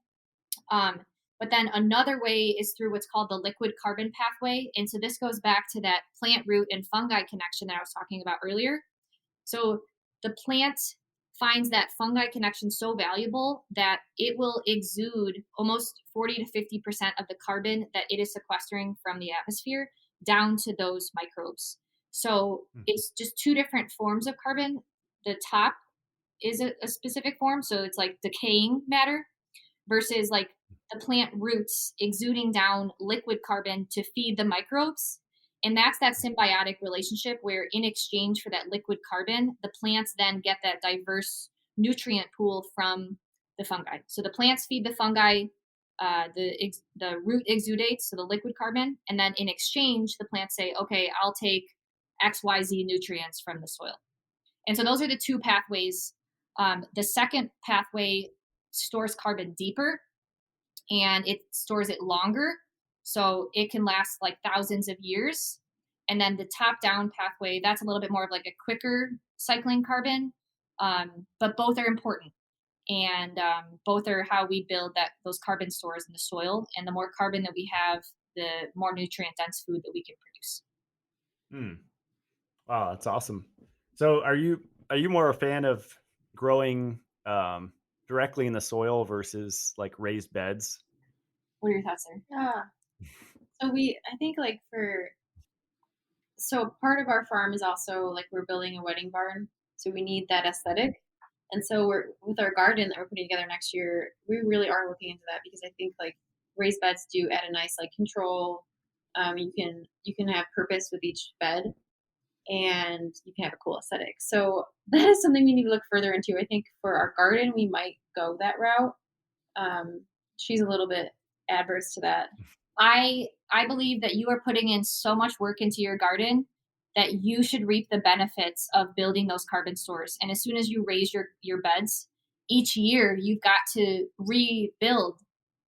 Um, but then another way is through what's called the liquid carbon pathway. And so this goes back to that plant root and fungi connection that I was talking about earlier. So the plant finds that fungi connection so valuable that it will exude almost 40 to 50% of the carbon that it is sequestering from the atmosphere down to those microbes. So Hmm. it's just two different forms of carbon. The top is a specific form, so it's like decaying matter versus like the plant roots exuding down liquid carbon to feed the microbes. And that's that symbiotic relationship where, in exchange for that liquid carbon, the plants then get that diverse nutrient pool from the fungi. So the plants feed the fungi the root exudates, so the liquid carbon, and then in exchange, the plants say, "Okay, I'll take XYZ nutrients from the soil." And so those are the two pathways. The second pathway stores carbon deeper and it stores it longer. So it can last like thousands of years. And then the top down pathway, that's a little bit more of like a quicker cycling carbon. But both are important. And both are how we build those carbon stores in the soil. And the more carbon that we have, the more nutrient dense food that we can produce. Hmm. Wow, that's awesome. So are you more a fan of growing directly in the soil versus like raised beds? What are your thoughts there? Yeah. So I think like so part of our farm is also like we're building a wedding barn. So we need that aesthetic. And so we're with our garden that we're putting together next year, we really are looking into that because I think like raised beds do add a nice like control. You can have purpose with each bed and you can have a cool aesthetic. So that is something we need to look further into. I think for our garden we might go that route. She's a little bit adverse to that. I believe that you are putting in so much work into your garden that you should reap the benefits of building those carbon stores. And as soon as you raise your beds, each year you've got to rebuild.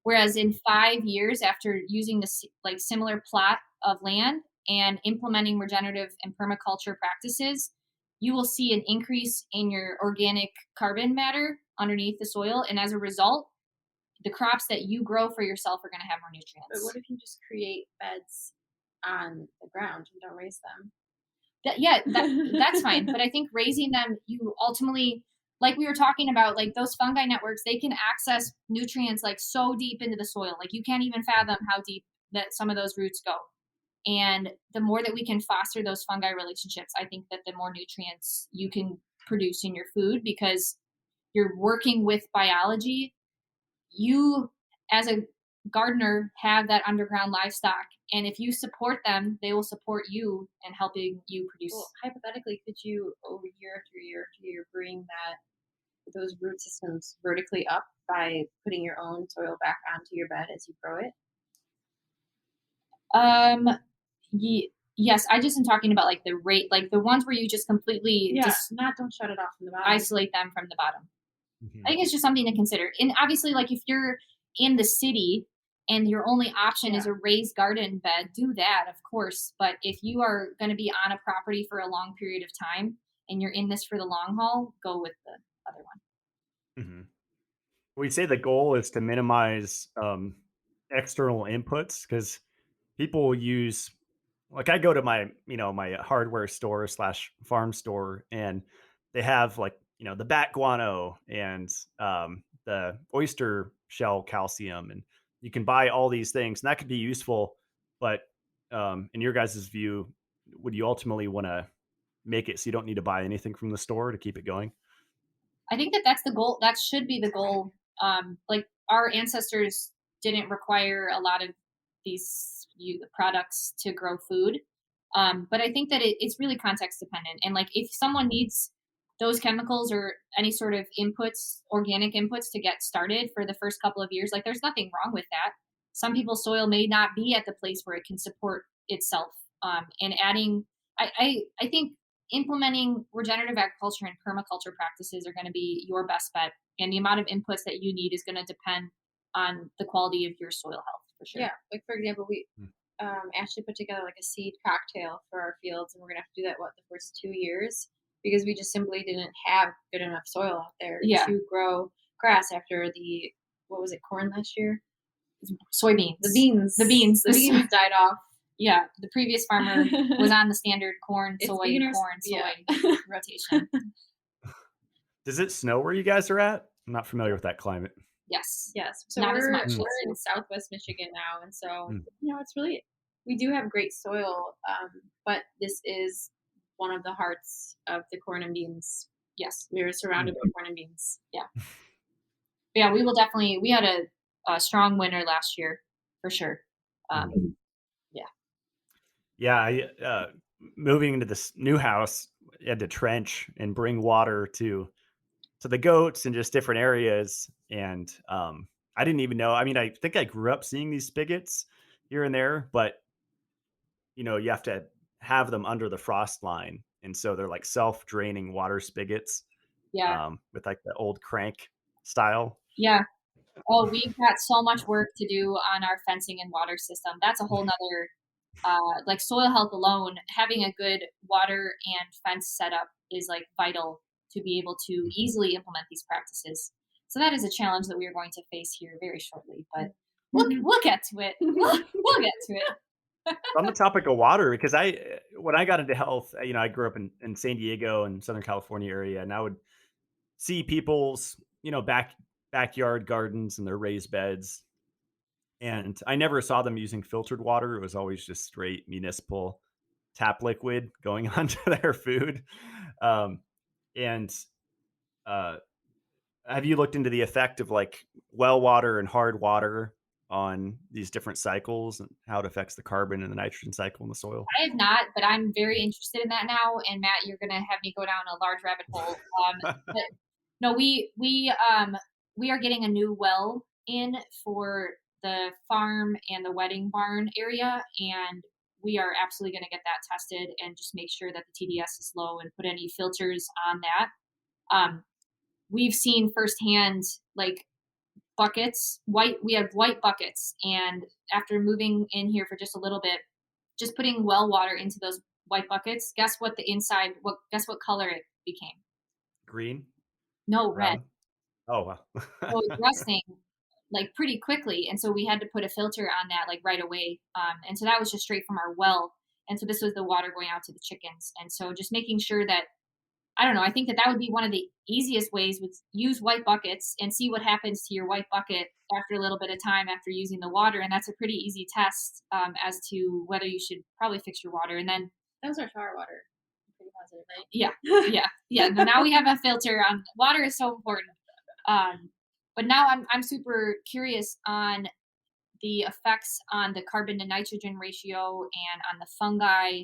Whereas in 5 years after using this like similar plot of land and implementing regenerative and permaculture practices, you will see an increase in your organic carbon matter underneath the soil. And as a result, the crops that you grow for yourself are going to have more But what nutrients. if you just create beds on the ground and don't raise them? That's fine. But I think raising them, you ultimately, like we were talking about, like those fungi networks, they can access nutrients like so deep into the soil. Like you can't even fathom how deep that some of those roots go. And the more that we can foster those fungi relationships, I think that the more nutrients you can produce in your food because you're working with biology. You as a gardener, have that underground livestock. And if you support them, they will support you in helping you produce. Well, hypothetically, could you, over year after year after year, bring those root systems vertically up by putting your own soil back onto your bed as you grow it? Um, yes, I just am talking about like the rate, like the ones where you just completely Don't shut it off from the bottom. isolate them from the bottom. Mhm. I think it's just something to consider. And obviously, like if you're in the city and your only option is a raised garden bed, do that, of course. But if you are going to be on a property for a long period of time and you're in this for the long haul, go with the other one. Mhm. We'd say the goal is to minimize external inputs because people will use, like, I go to my hardware store slash farm store, and they have, like, the bat guano and the oyster shell calcium, and you can buy all these things, and that could be useful. But in your guys' view, would you ultimately want to make it so you don't need to buy anything from the store to keep it going? I think that that's the goal. That should be the goal. Like our ancestors didn't require a lot of these products to grow food. But I think that it's really context dependent. And like if someone needs those chemicals or any sort of inputs, organic inputs to get started for the first couple of years, like there's nothing wrong with that. Some people's soil may not be at the place where it can support itself. And adding, I think implementing regenerative agriculture and permaculture practices are going to be your best bet. And the amount of inputs that you need is going to depend on the quality of your soil health for sure. Yeah, like for example, we Ashley put together like a seed cocktail for our fields, and we're gonna have to do that the first 2 years because we just simply didn't have good enough soil out there to grow grass after the what was it, corn last year? Soybeans. The beans. The beans. The beans died off. Yeah, the previous farmer was on the standard corn, It's soy, beginner's- corn, soy yeah. rotation. Does it snow where you guys are at? I'm not familiar with that climate. Yes. Yes. So Not as we're, much. we're in Southwest Michigan now, and so Mm. it's really we do have great soil, but this is one of the hearts of the corn and beans. Yes. We were surrounded by corn and beans. Yeah, we will definitely. We had a strong winter last year for sure. Yeah, moving into this new house, I had to trench and bring water to the goats and just different areas. And I didn't even know. I mean, I think I grew up seeing these spigots here and there, but you have to have them under the frost line, and so they're like self-draining water spigots Yeah. with like the old crank style. Yeah. Oh, we've got so much work to do on our fencing and water system. That's a whole nother like soil health alone. Having a good water and fence setup is like vital to be able to easily implement these practices. So that is a challenge that we are going to face here very shortly, but we'll get to it. We'll get to it. On the topic of water, because when I got into health, I grew up in San Diego and Southern California area, and I would see people's backyard gardens and their raised beds, and I never saw them using filtered water. It was always just straight municipal tap liquid going onto their food. And uh, have you looked into the effect of like well water and hard water on these different cycles and how it affects the carbon and the nitrogen cycle in the soil? I have not, but I'm very interested in that now. And Matt, you're gonna have me go down a large rabbit hole. But no, we are getting a new well in for the farm and the wedding barn area, and we are absolutely going to get that tested and just make sure that the TDS is low and put any filters on that. We've seen firsthand like buckets, we have white buckets, and after moving in here for just a little bit, just putting well water into those white buckets, guess what color it became? Green, No, red. brown. Oh wow. So it's rusting like pretty quickly, and so we had to put a filter on that like right away. And so that was just straight from our well, and so this was the water going out to the chickens. And so just making sure that I don't know. I think that would be one of the easiest ways would use white buckets and see what happens to your white bucket after a little bit of time after using the water. And that's a pretty easy test as to whether you should probably fix your water. And then That was our shower water. I'm pretty positive, right? yeah. Now we have a filter. Water is so important. But now I'm super curious on the effects on the carbon to nitrogen ratio and on the fungi,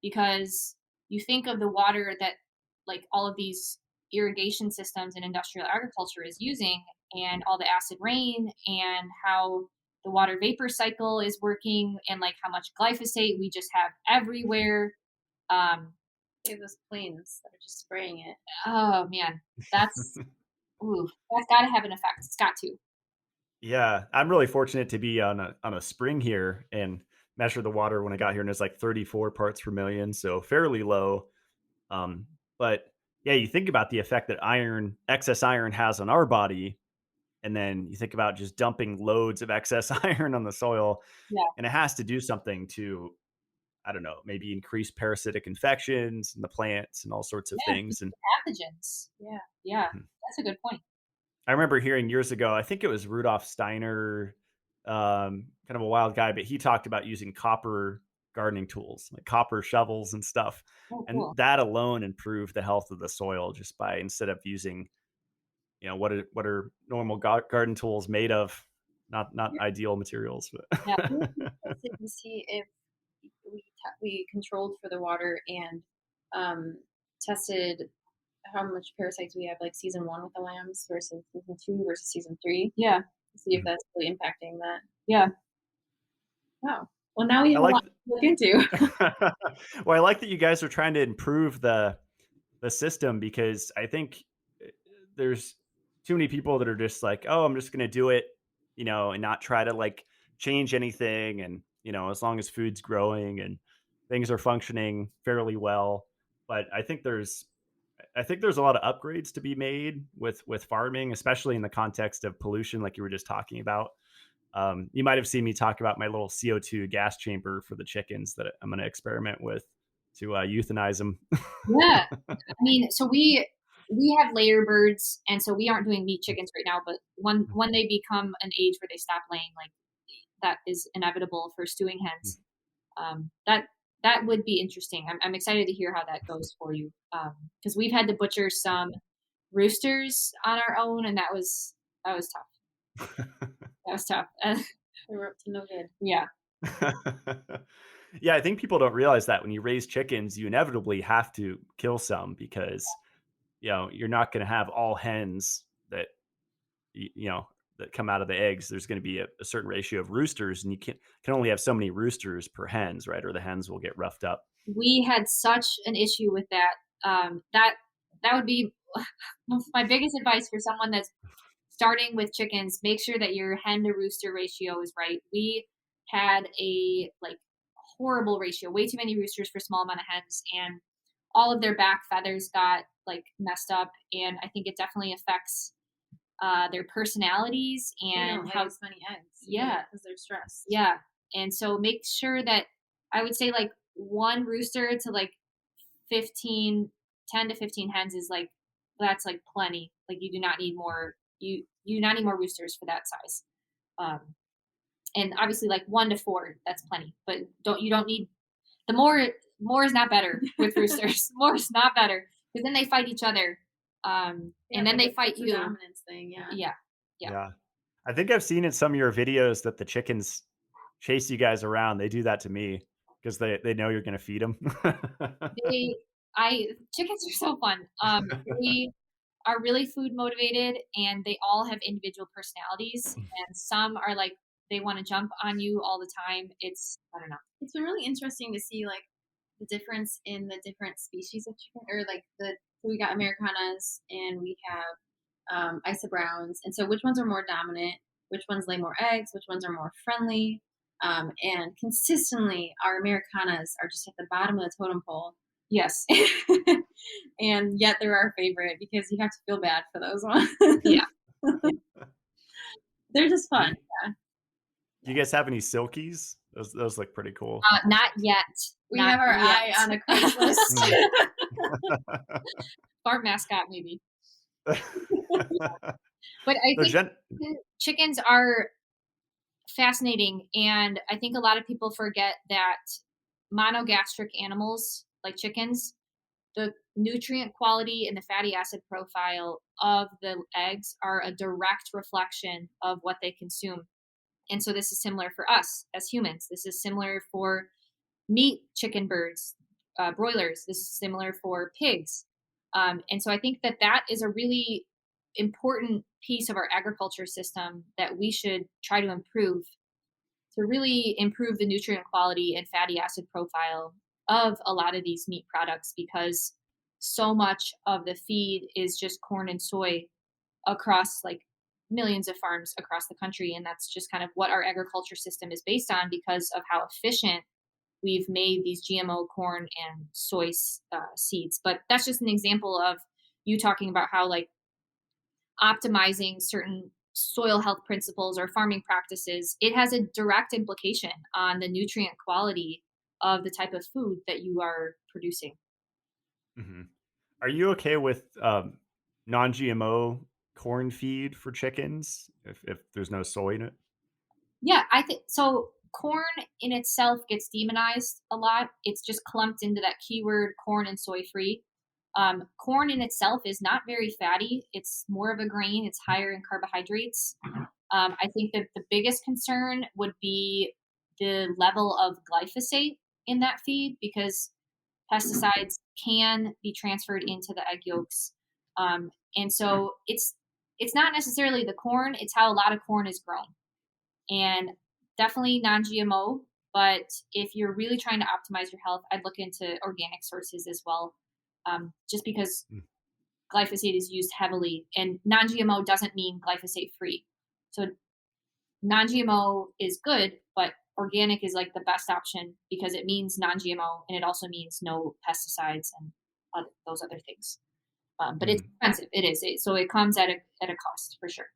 because you think of the water that like all of these irrigation systems and industrial agriculture is using, and all the acid rain, and how the water vapor cycle is working, and like how much glyphosate we just have everywhere. um They have those planes that are just spraying it. oh man, that's ooh, that's got to have an effect. It's got to. Yeah, I'm really fortunate to be on a spring here and measure the water when I got here, and it's like 34 parts per million, so fairly low. Um, but yeah, you think about the effect that excess iron has on our body, and then you think about just dumping loads of excess iron on the soil, Yeah. and it has to do something to, I don't know, maybe increase parasitic infections in the plants and all sorts of Yeah, things. And pathogens. Yeah. Yeah, Mhm. that's a good point. I remember hearing years ago, I think it was Rudolf Steiner, kind of a wild guy, but he talked about using copper gardening tools, like copper shovels and stuff. Oh, And cool. that alone improved the health of the soil just by, instead of using, what are normal garden tools made of? Not ideal materials, Yeah. We were but interested to see if we controlled for the water and um, tested how much parasites we have, like season 1 with the lambs versus season 2 versus season 3, Yeah. to see if that's really impacting that. Yeah. Wow. Well, now we I have a like. lot to look into. Well, I like that you guys are trying to improve the system, because I think uh, there's too many people that are just like, "Oh, I'm just going to do it," and not try to like change anything. And as long as food's growing and things are functioning fairly well. But I think there's a lot of upgrades to be made with farming, especially in the context of pollution, like you were just talking about. You might have seen me talk about my little CO2 gas chamber for the chickens that I'm going to experiment with to euthanize them. Yeah. I mean, so we have layer birds, and so we aren't doing meat chickens right now, but when they become an age where they stop laying, like that is inevitable for stewing hens. That would be interesting. I'm excited to hear how that goes for you. Because we've had to butcher some roosters on our own, and that was tough. That was tough. We were up to no good. Yeah. Yeah, I think people don't realize that when you raise chickens, you inevitably have to kill some, because you're not going to have all hens y- you know that come out of the eggs. There's going to be a certain ratio of roosters, and you can only have so many roosters per hens, right? Or the hens will get roughed up. We had such an issue with that. That would be my biggest advice for someone that's starting with chickens. Make sure that your hen to rooster ratio is right. We had a like horrible ratio, way too many roosters for small amount of hens, and all of their back feathers got like messed up, and I think it definitely affects their personalities They and don't lay how. as many eggs. Yeah. Because they're stressed. Yeah. And so make sure that, I would say like one rooster to like 15, 10 to 15 hens is like, that's like plenty. Like you do not need more, you do not need more roosters for that size. Um, and obviously like 1 to 4, that's plenty, but you don't need the more is not better with roosters. More is not better, because then they fight each other. Yeah, And then but they fight it's a you. dominance thing. Yeah. Yeah. Yeah. Yeah, I think I've seen in some of your videos that the chickens chase you guys around. They do that to me because they know you're going to feed them. They I Chickens are so fun. They are really food motivated, and they all have individual personalities, and some are like they want to jump on you all the time. I don't know. It's been really interesting to see like the difference in the different species of chicken, or like so we got Americanas and we have Isa Browns, and so which ones are more dominant, which ones lay more eggs, which ones are more friendly, and consistently our Americanas are just at the bottom of the totem pole. Yes. And yet they're our favorite because you have to feel bad for those ones. Yeah. They're just Do fun. you, do you guys have any silkies? Those look pretty cool. Not yet. We Not have our yet. eye on a Craigslist. Farm mascot, maybe. But I They're think chickens are fascinating, and I think a lot of people forget that monogastric animals like chickens the nutrient quality and the fatty acid profile of the eggs are a direct reflection of what they consume. And so this is similar for us as humans. This is similar for meat, chicken, birds, broilers. This is similar for pigs. And so I think that that is a really important piece of our agriculture system that we should try to improve, to really improve the nutrient quality and fatty acid profile of a lot of these meat products, because so much of the feed is just corn and soy across like millions of farms across the country. And that's just kind of what our agriculture system is based on because of how efficient we've made these GMO corn and soy seeds. But that's just an example of you talking about how like optimizing certain soil health principles or farming practices, it has a direct implication on the nutrient quality of the type of food that you are producing. Hmm. Are you okay with non-GMO corn feed for chickens if there's no soy in it? Yeah, I think so. Corn in itself gets demonized a lot. It's just clumped into that keyword corn and soy free. Corn in itself is not very fatty. It's more of a grain. It's higher in carbohydrates. I think that the biggest concern would be the level of glyphosate in that feed because pesticides can be transferred into the egg yolks. And so it's not necessarily the corn, it's how a lot of corn is grown. And definitely non-GMO, but if you're really trying to optimize your health, I'd look into organic sources as well. Just because Mm. glyphosate is used heavily, and non-GMO doesn't mean glyphosate free. So non-GMO is good, but organic is like the best option because it means non-GMO and it also means no pesticides and those other things. But it's Mm. expensive. It is. So it comes at a cost for sure.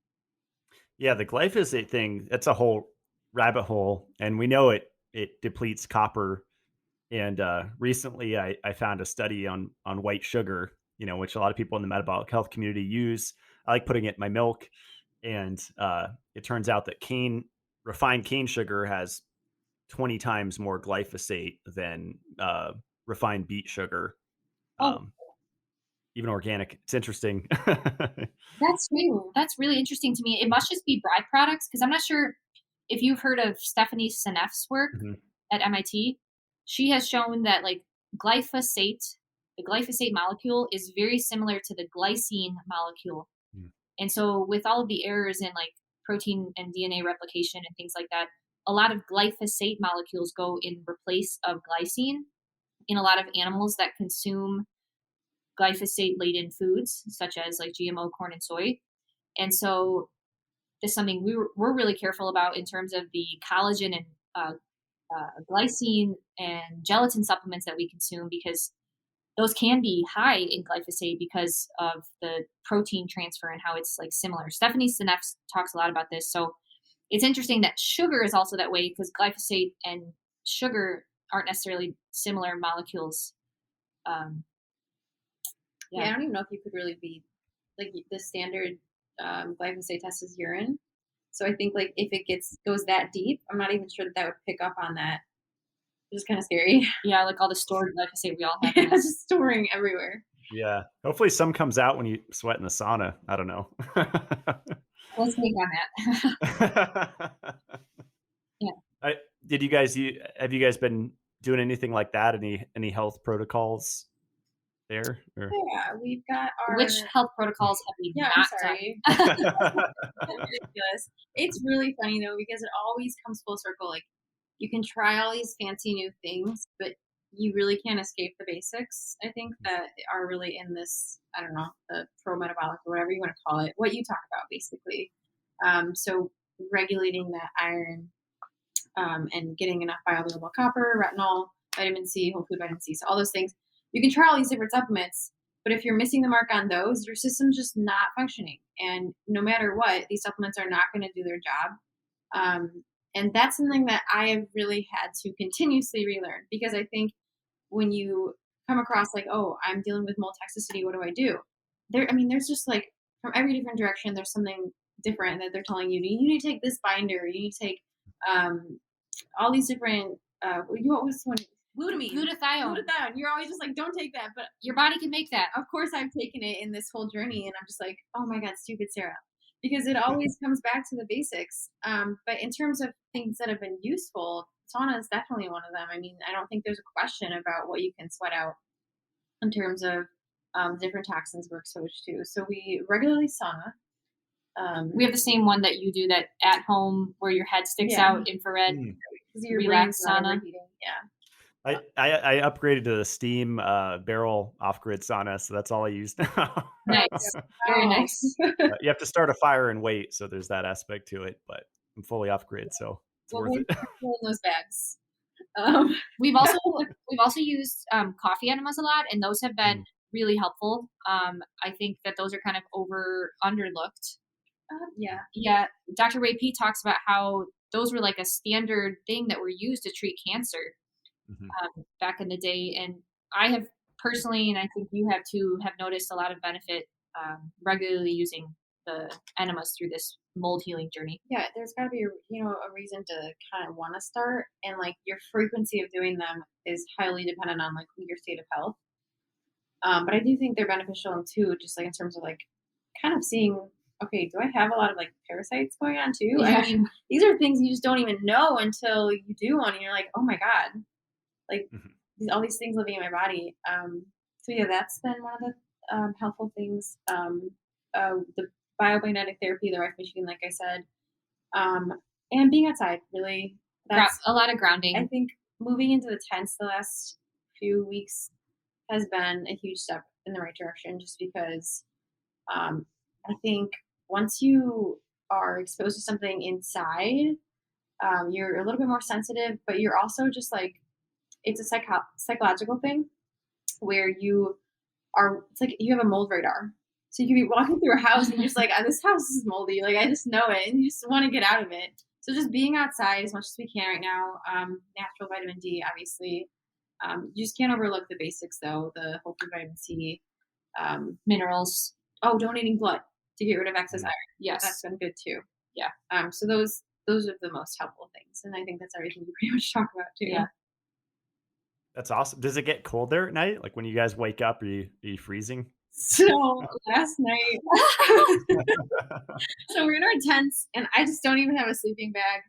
Yeah, the glyphosate thing, that's a whole rabbit hole, and we know it depletes copper. And recently I found a study on white sugar, which a lot of people in the metabolic health community use. I like putting it in my milk, and it turns out that refined cane sugar has 20 times more glyphosate than refined beet sugar. Oh, Um, Even organic. It's interesting. that's new. That's really interesting to me. It must just be byproducts because I'm not sure if you've heard of Stephanie Seneff's work Mhm. at MIT. She has shown that like glyphosate, the glyphosate molecule is very similar to the glycine molecule. Mm. And so with all of the errors in like protein and DNA replication and things like that, a lot of glyphosate molecules go in replace of glycine in a lot of animals that consume glyphosate laden foods, such as like GMO corn and soy. And so this is something we're really careful about in terms of the collagen and glycine and gelatin supplements that we consume because those can be high in glyphosate because of the protein transfer and how it's like similar. Stephanie Seneff talks a lot about this. So it's interesting that sugar is also that way because glyphosate and sugar aren't necessarily similar molecules. Um, Yeah, I yeah. don't even know if you could really be like the standard glyphosate test is urine. So I think like if it goes that deep, I'm not even sure that would pick up on that. It's kind of scary. Yeah, like all the stored glyphosate we all have in It's us. just storing everywhere. Yeah. Hopefully some comes out when you sweat in the sauna. I don't know. Let's think on that. Yeah. I, have you guys been doing anything like that? Any health protocols there? Or? Yeah, we've got our Which health protocols have we yeah, I'm not sorry. done? That's ridiculous. It's really funny though because it always comes full circle. Like you can try all these fancy new things, but you really can't escape the basics. I think that are really in this. I don't know the pro metabolic or whatever you want to call it. What you talk about basically. So regulating that iron and getting enough bioavailable copper, retinol, vitamin C, whole food vitamin C, so all those things. You can try all these different supplements, but if you're missing the mark on those, your system's just not functioning. And no matter what, these supplements are not going to do their job. And that's something that I have really had to continuously relearn because I think when you come across like, oh, I'm dealing with mold toxicity, what do I do? There's just like from every different direction, there's something different that they're telling you. You need to take this binder. You need to take all these different. What was one? glutamine. Glutathione. You're always just like, don't take that. But Your body can make that. of course I've taken it in this whole journey, and I'm just like, oh my God, stupid Sarah. Because it always comes back to the basics. But in terms of things that have been useful, sauna is definitely one of them. I mean, I don't think there's a question about what you can sweat out in terms of different toxins we're exposed to. So we regularly sauna. We have the same one that you do, that at home where your head sticks out, infrared. Because your Relax brain's not sauna. overheating. Yeah. I upgraded to the steam barrel off-grid sauna, so that's all I use now. Nice. Very nice. You have to start a fire and wait, so there's that aspect to it, but I'm fully off-grid, so it's worth it. In those bags. We've also used coffee enemas a lot, and those have been really helpful. I think that those are kind of underlooked. Yeah. Dr. Ray P talks about how those were like a standard thing that were used to treat cancer back in the day. And I have personally, and I think you have too, have noticed a lot of benefit regularly using the enemas through this mold healing journey. Yeah, there's got to be a reason to kind of want to start, and like your frequency of doing them is highly dependent on like your state of health. But I do think they're beneficial too, just like in terms of like kind of seeing, okay, do I have a lot of like parasites going on too? Yeah. I mean, these are things you just don't even know until you do one, and you're like, oh my God, like all these things living in my body. So yeah, that's been one of the helpful things. The biomagnetic therapy, the rife machine, like I said, and being outside, really. That's a lot of grounding. I think moving into the tents the last few weeks has been a huge step in the right direction, just because I think once you are exposed to something inside, you're a little bit more sensitive, but you're also just like, it's a psychological thing where it's like you have a mold radar. So you can be walking through a house and you're just like, oh, this house is moldy. Like, I just know it. And you just want to get out of it. So just being outside as much as we can right now. Natural vitamin D, obviously. You just can't overlook the basics, though. The whole food vitamin C. Minerals. Oh, donating blood to get rid of excess iron. Yes. That's been good, too. Yeah. So those are the most helpful things. And I think that's everything you pretty much talk about, too. Yeah. That's awesome. Does it get cold there at night? Like when you guys wake up, are you freezing? So last night, so we're in our tents, and I just don't even have a sleeping bag.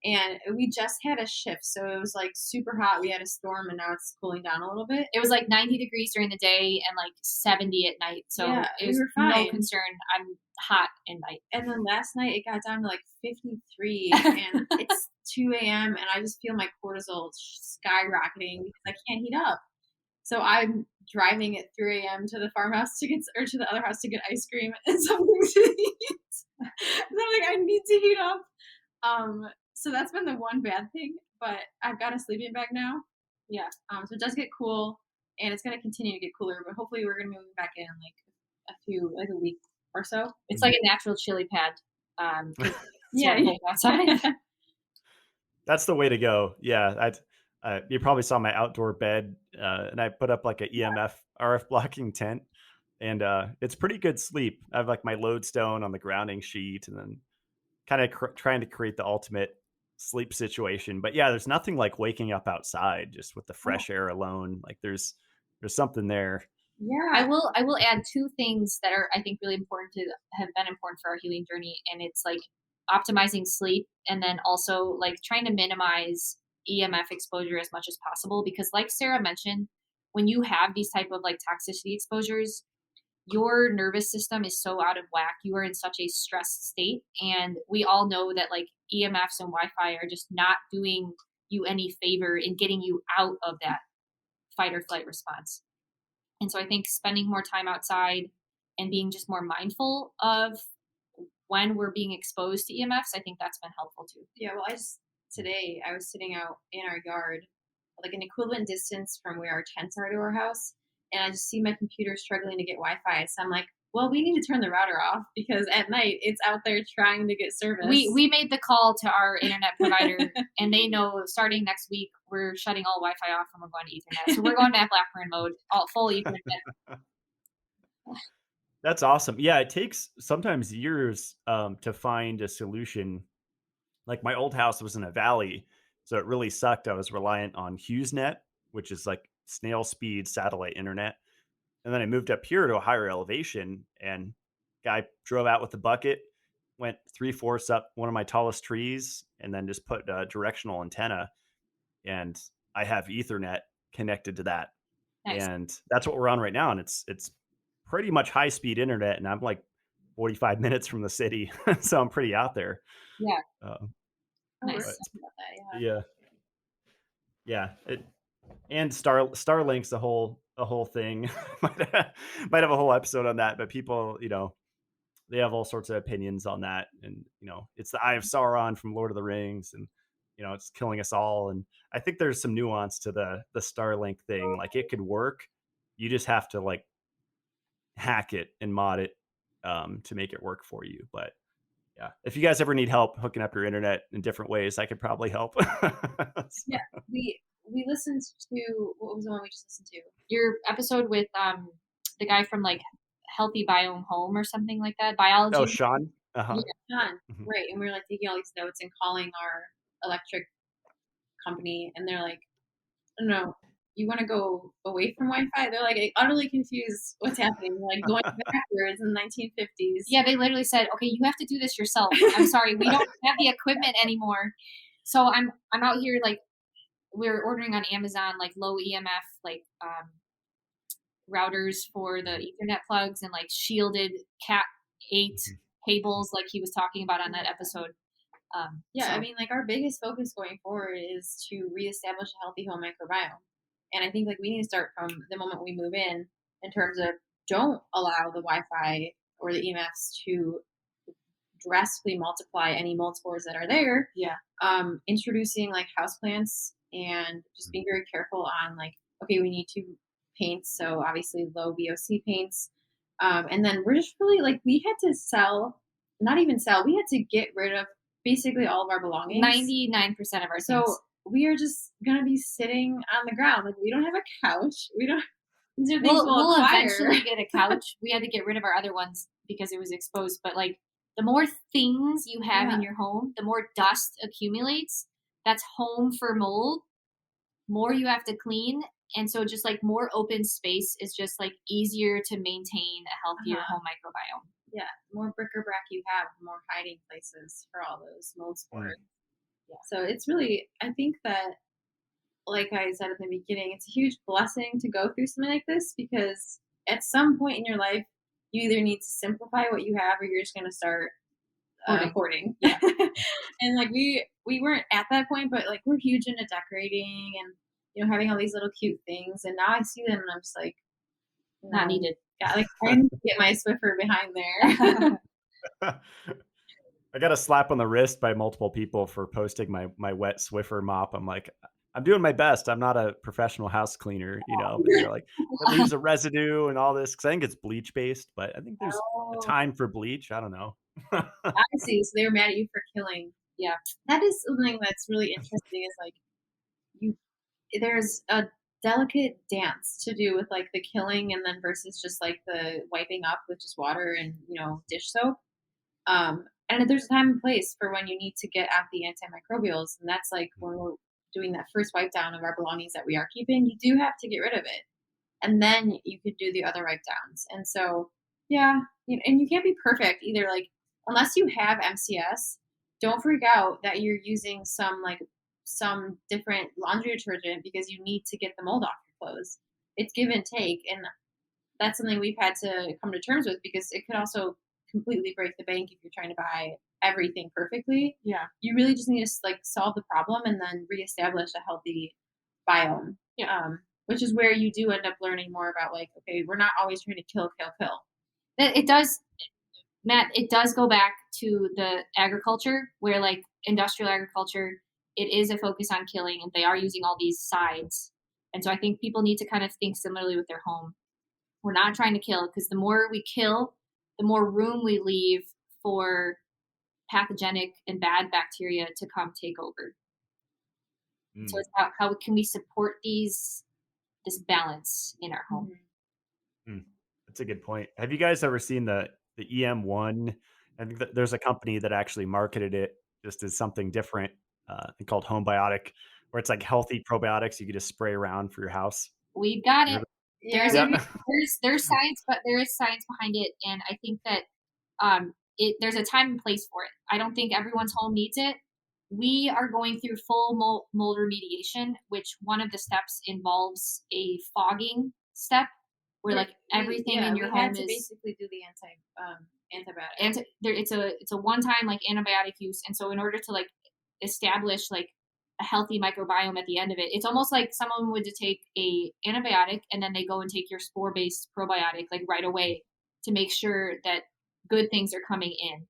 And we just had a shift, so it was like super hot. We had a storm, and now it's cooling down a little bit. It was like 90 degrees during the day and like 70 at night. So Yeah, it we was were fine. no concern. I'm hot at night. And then last night it got down to like 53, and it's 2 a.m. and I just feel my cortisol skyrocketing because I can't heat up. So I'm driving at 3 a.m. to the farmhouse to the other house to get ice cream and something to eat. And I'm like, I need to heat up. So that's been the one bad thing, but I've got a sleeping bag now. Yeah. So it does get cool, and it's going to continue to get cooler, but hopefully we're going to move back in like a week or so. It's like a natural chili pad. Yeah. Outside. That's the way to go. Yeah. You probably saw my outdoor bed, and I put up like a EMF RF blocking tent, and it's pretty good sleep. I have like my lodestone on the grounding sheet, and then kind of trying to create the ultimate sleep situation. But yeah, there's nothing like waking up outside just with the fresh air alone. Like there's something there. Yeah. I will add two things that are, I think, really important have been important for our healing journey. And it's like optimizing sleep, and then also like trying to minimize EMF exposure as much as possible. Because like Sarah mentioned, when you have these type of like toxicity exposures, your nervous system is so out of whack. You are in such a stressed state. And we all know that like EMFs and Wi-Fi are just not doing you any favor in getting you out of that fight or flight response. And so I think spending more time outside and being just more mindful of when we're being exposed to EMFs, I think that's been helpful too. Yeah, well, today I was sitting out in our yard, like an equivalent distance from where our tents are to our house, and I just see my computer struggling to get Wi-Fi. So I'm like, well, we need to turn the router off because at night it's out there trying to get service. We made the call to our internet provider, and they know starting next week we're shutting all Wi-Fi off and we're going to Ethernet. So we're going to have Blackburn mode, all full Ethernet. That's awesome. Yeah, it takes sometimes years to find a solution. Like my old house was in a valley, so it really sucked. I was reliant on HughesNet which is like snail speed satellite internet. And then I moved up here to a higher elevation, and guy drove out with a bucket, went 3/4 up one of my tallest trees, and then just put a directional antenna. And I have Ethernet connected to that, Nice. and that's what we're on right now. And it's pretty much high speed internet, and I'm like 45 minutes from the city, so I'm pretty out there. Yeah. Uh, Oh, we're but Nice. excited about that, yeah. yeah, yeah, and Starlink's a whole thing. Might have a whole episode on that, but people, they have all sorts of opinions on that, and it's the Eye of Sauron from Lord of the Rings, and it's killing us all. And I think there's some nuance to the Starlink thing. Like, it could work, you just have to like hack it and mod it to make it work for you. But yeah, if you guys ever need help hooking up your internet in different ways, I could probably help. Yeah, we listened to, what was the one we just listened to? Your episode with the guy from like Healthy Biome Home or something like that. Biology. Oh, Sean. Uh-huh. John, Mhm. right? And we were like taking all these notes and calling our electric company, and they're like, "No, you want to go away from Wi-Fi?" They're like utterly confused what's happening, like going backwards in the 1950s. Yeah, they literally said, "Okay, you have to do this yourself. I'm sorry, we don't have the equipment anymore." So I'm out here like we're ordering on Amazon like low EMF like routers for the Ethernet plugs and like shielded Cat 8 Mhm. cables like he was talking about on that episode. Yeah, so I mean, like our biggest focus going forward is to reestablish a healthy home microbiome. And I think like we need to start from the moment we move in terms of don't allow the Wi-Fi or the EMFs to drastically multiply any mold spores that are there. yeah, Introducing like houseplants and just being very careful on like, okay, we need to paint. So obviously low VOC paints. And then we're just really like, we had to sell, not even sell, we had to get rid of basically all of our belongings. 99% of our So things. we are just gonna be sitting on the ground. Like we don't have a couch. We don't. These are things We'll acquire. eventually get a couch. We had to get rid of our other ones because it was exposed. But like the more things you have in Yeah. your home, the more dust accumulates. That's home for mold. More you have to clean. And so just like more open space is just like easier to maintain a healthier home microbiome. Yeah, the more bric-a-brac you have, the more hiding places for all those mold spores. Yeah. So it's really, I think that, like I said at the beginning, it's a huge blessing to go through something like this because at some point in your life, you either need to simplify what you have or you're just going to start hoarding. Yeah. And like we weren't at that point, but like we're huge into decorating and having all these little cute things. And now I see them and I'm just like, Not needed. Yeah, like I need to get my Swiffer behind there. I got a slap on the wrist by multiple people for posting my wet Swiffer mop. I'm like, I'm doing my best. I'm not a professional house cleaner, but they're like, it leaves a residue and all this. Cause I think it's bleach based, but I think there's a Oh, time for bleach. I don't know. I see. So they were mad at you for killing. Yeah. That is something that's really interesting is like you there's a delicate dance to do with like the killing and then versus just like the wiping up with just water and dish soap. And there's a time and place for when you need to get at the antimicrobials, and that's like when we're doing that first wipe down of our belongings that we are keeping. You do have to get rid of it, and then you could do the other wipe downs. And so, yeah, and you can't be perfect either. Like unless you have MCS, don't freak out that you're using some different laundry detergent because you need to get the mold off your clothes. It's give and take, and that's something we've had to come to terms with because it could also completely break the bank if you're trying to buy everything perfectly. Yeah. You really just need to like solve the problem and then reestablish a healthy biome. Yeah. Which is where you do end up learning more about like, okay, we're not always trying to kill. It does, Matt, it does go back to the agriculture where like industrial agriculture, it is a focus on killing and they are using all these sides. And so I think people need to kind of think similarly with their home. We're not trying to kill because the more we kill, the more room we leave for pathogenic and bad bacteria to come take over. So it's about how can we support this balance in our home. That's a good point. Have you guys ever seen the EM1? I think that there's a company that actually marketed it just as something different called Homebiotic. Where it's like healthy probiotics you could just spray around for your house. We've got You it. heard Yeah. There's science, but there is science behind it, and I think that there's a time and place for it. I don't think everyone's home needs it. We are going through full mold remediation, which one of the steps involves a fogging step, where like everything in your home is basically do the antibiotic. it's a one time like antibiotic use, and so in order to like establish like a healthy microbiome at the end of it, it's almost like someone would take a antibiotic and then they go and take your spore based probiotic like right away to make sure that good things are coming in.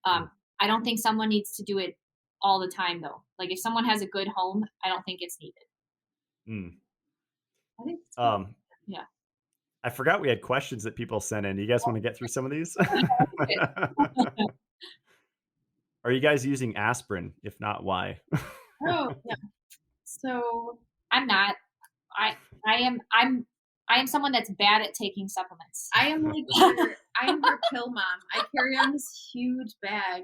I don't think someone needs to do it all the time though. Like if someone has a good home, I don't think it's needed. Mm. I think it's cool. Yeah. I forgot we had questions that people sent in. Do you guys want to get through some of these? Are you guys using aspirin? If not, why? Oh, yeah. So I'm not. I am someone that's bad at taking supplements. I am her pill mom. I carry on this huge bag.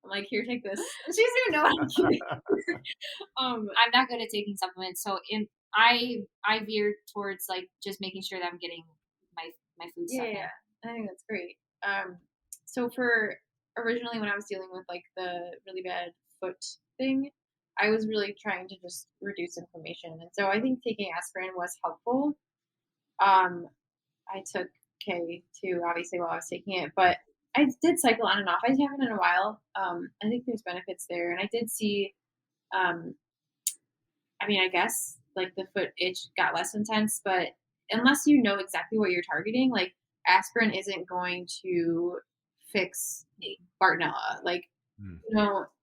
I'm like, here, take this. She doesn't even know what I'm doing. I'm not good at taking supplements, so I veer towards like just making sure that I'm getting my food stuff. Yeah, I think that's great. So for originally when I was dealing with like the really bad foot thing, I was really trying to just reduce inflammation, and so I think taking aspirin was helpful. I took K2 obviously while I was taking it, but I did cycle on and off. I haven't in a while. I think there's benefits there, and I did see. I mean, I guess like the foot itch got less intense, but unless you know exactly what you're targeting, like aspirin isn't going to fix Bartonella. Like,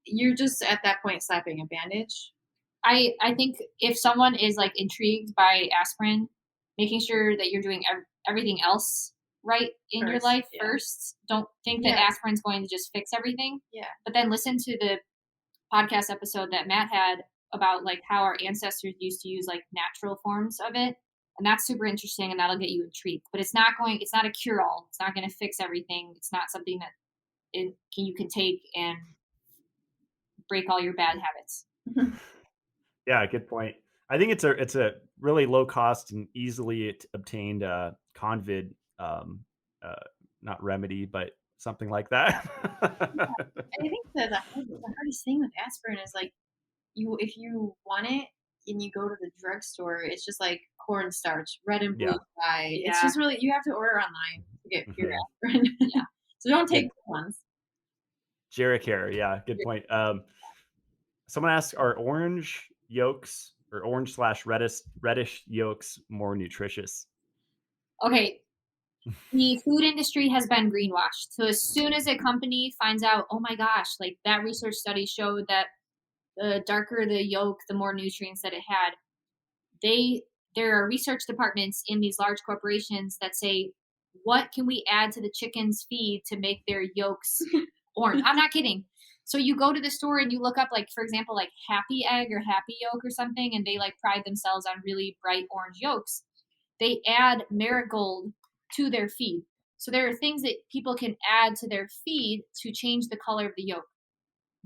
you're just at that point slapping a bandage. I think if someone is like intrigued by aspirin, making sure that you're doing everything else right in your life first. Don't think that aspirin's going to just fix everything. Yeah. But then listen to the podcast episode that Matt had about like how our ancestors used to use like natural forms of it. And that's super interesting and that'll get you intrigued. But it's not a cure all. It's not going to fix everything. It's not something that you can take and break all your bad habits. Yeah, good point. I think it's a really low cost and easily obtained convid, not remedy, but something like that. I think the hardest thing with aspirin is like if you want it and you go to the drugstore, it's just like cornstarch, red and blue dye. Yeah. It's just really you have to order online to get pure aspirin. Yeah. So don't take ones. Jericare, yeah, good point. Someone asked, are orange yolks or orange/reddish yolks more nutritious? Okay. The food industry has been greenwashed. So as soon as a company finds out, oh my gosh, like that research study showed that the darker the yolk, the more nutrients that it had. There are research departments in these large corporations that say, what can we add to the chicken's feed to make their yolks orange? I'm not kidding. So you go to the store and you look up, like, for example, like Happy Egg or Happy Yolk or something, and they like pride themselves on really bright orange yolks. They add marigold to their feed. So there are things that people can add to their feed to change the color of the yolk.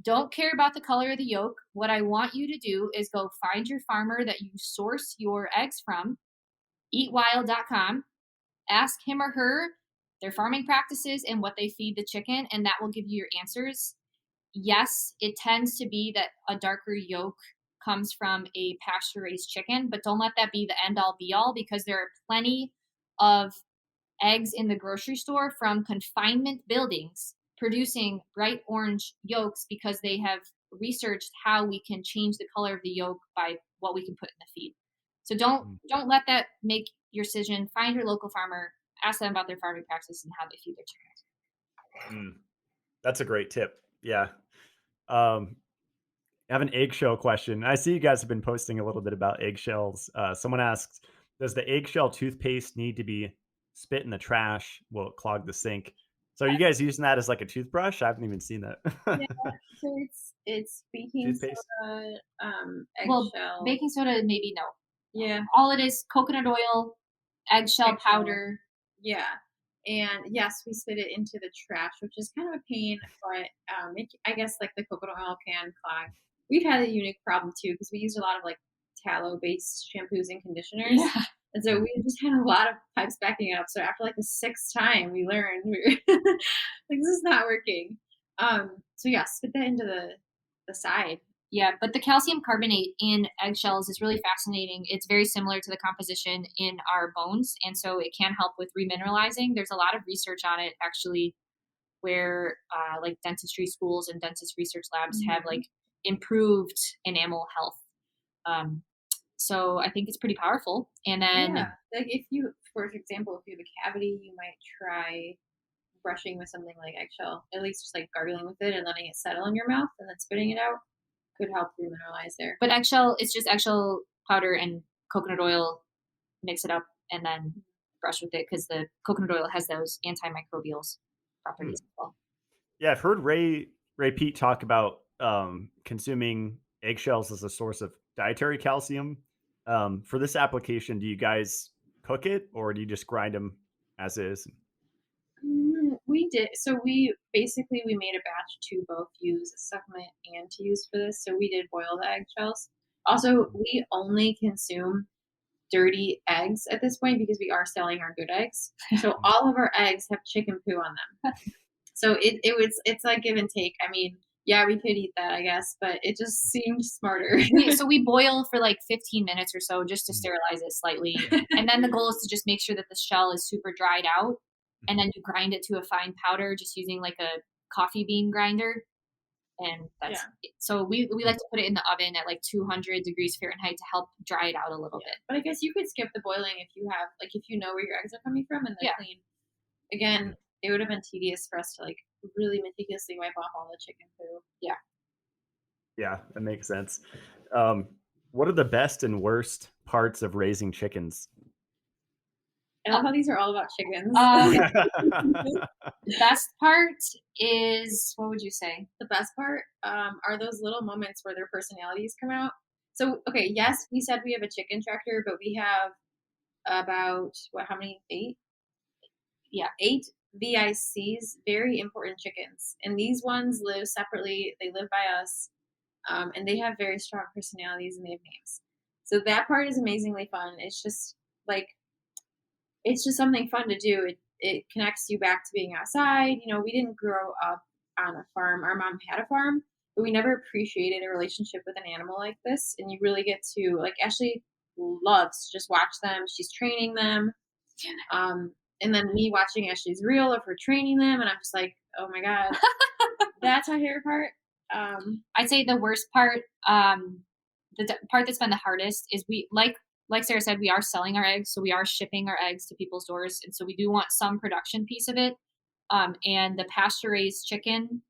Don't care about the color of the yolk. What I want you to do is go find your farmer that you source your eggs from, eatwild.com, ask him or her their farming practices and what they feed the chicken, and that will give you your answers. Yes, it tends to be that a darker yolk comes from a pasture-raised chicken, but don't let that be the end-all be-all, because there are plenty of eggs in the grocery store from confinement buildings producing bright orange yolks because they have researched how we can change the color of the yolk by what we can put in the feed. So don't let that make your decision. Find your local farmer, ask them about their farming practices and how they feed their chickens. That's a great tip. Yeah. I have an eggshell question. I see you guys have been posting a little bit about eggshells. Someone asked, does the eggshell toothpaste need to be spit in the trash? Will it clog the sink? So are you guys using that as like a toothbrush? I haven't even seen that. Yeah, so it's baking soda, eggshell. Well, baking soda, maybe no. Yeah. All it is, coconut oil, eggshell powder. Yeah. And yes, we spit it into the trash, which is kind of a pain, but I guess like the coconut oil can clog we've had a unique problem too because we used a lot of like tallow-based shampoos and conditioners. Yeah. And so we just had a lot of pipes backing up. So after like the sixth time, we learned we were like this is not working. So yeah, spit that into the side. Yeah, but the calcium carbonate in eggshells is really fascinating. It's very similar to the composition in our bones, and so it can help with remineralizing. There's a lot of research on it actually, where like dentistry schools and dentist research labs have Mhm. like improved enamel health. Um, so I think it's pretty powerful. And Yeah, then like if you, for example, if you have a cavity, you might try brushing with something like eggshell. At least just like gargling with it and letting it settle in your mouth and then spitting it out could help remineralize there. but eggshell, it's just eggshell powder and coconut oil, mix it up and then brush with it because the coconut oil has those antimicrobials Hmm. properties as well. Yeah, I've heard Ray Pete talk about consuming eggshells as a source of dietary calcium. For this application, do you guys cook it or do you just grind them as is? We did. So we made a batch to both use a supplement and to use for this. So we did boil the eggshells. Also, we only consume dirty eggs at this point because we are selling our good eggs. So all of our eggs have chicken poo on them. So it's like give and take. I mean, yeah, we could eat that, I guess, but it just seemed smarter. So we boil for like 15 minutes or so just to sterilize it slightly. And then the goal is to just make sure that the shell is super dried out. And then you grind it to a fine powder just using like a coffee bean grinder. And that's Yeah. it. So we like to put it in the oven at like 200 degrees Fahrenheit to help dry it out a little bit. But I guess you could skip the boiling if you have like if you know where your eggs are coming from and they're Yeah. clean. Again, it would have been tedious for us to like really meticulously wipe off all the chicken poo. Yeah. Yeah, that makes sense. Um, what are the best and worst parts of raising chickens? I love how these are all about chickens. The best part is, what would you say? The best part are those little moments where their personalities come out. So, okay, yes, we said we have a chicken tractor, but we have about what? How many? Eight? Yeah, eight VICs, very important chickens, and these ones live separately. They live by us, and they have very strong personalities and they have names. So that part is amazingly fun. Like it's just something fun to do. It connects you back to being outside. You know, we didn't grow up on a farm. Our mom had a farm, but we never appreciated a relationship with an animal like this. And you really get to like Ashley loves to just watch them. She's training them. And then me watching Ashley's reel of her training them, and I'm just like, oh my god, that's my favorite part. I'd say the worst part, part that's been the hardest is we like Sarah said, we are selling our eggs, so we are shipping our eggs to people's doors, and so we do want some production piece of it. And the pasture raised chicken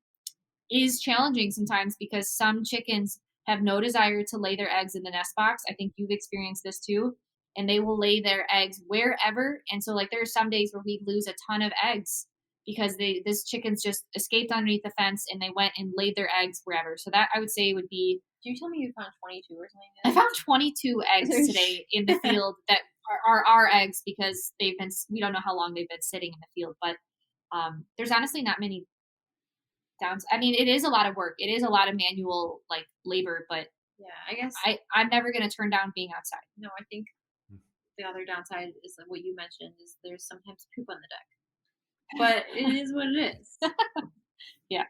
is challenging sometimes because some chickens have no desire to lay their eggs in the nest box. I think you've experienced this too. And they will lay their eggs wherever. And so like there are some days where we lose a ton of eggs because this chickens just escaped underneath the fence and they went and laid their eggs wherever. So that I would say would be. Do you tell me you found 22 or something? I found 22 eggs today in the field that are our eggs because we don't know how long they've been sitting in the field, but there's honestly not many downs. I mean, it is a lot of work. It is a lot of manual like labor, but yeah, I guess I'm never going to turn down being outside. No, I think the other downside is that what you mentioned is there's sometimes poop on the deck, but it is what it is. Yeah.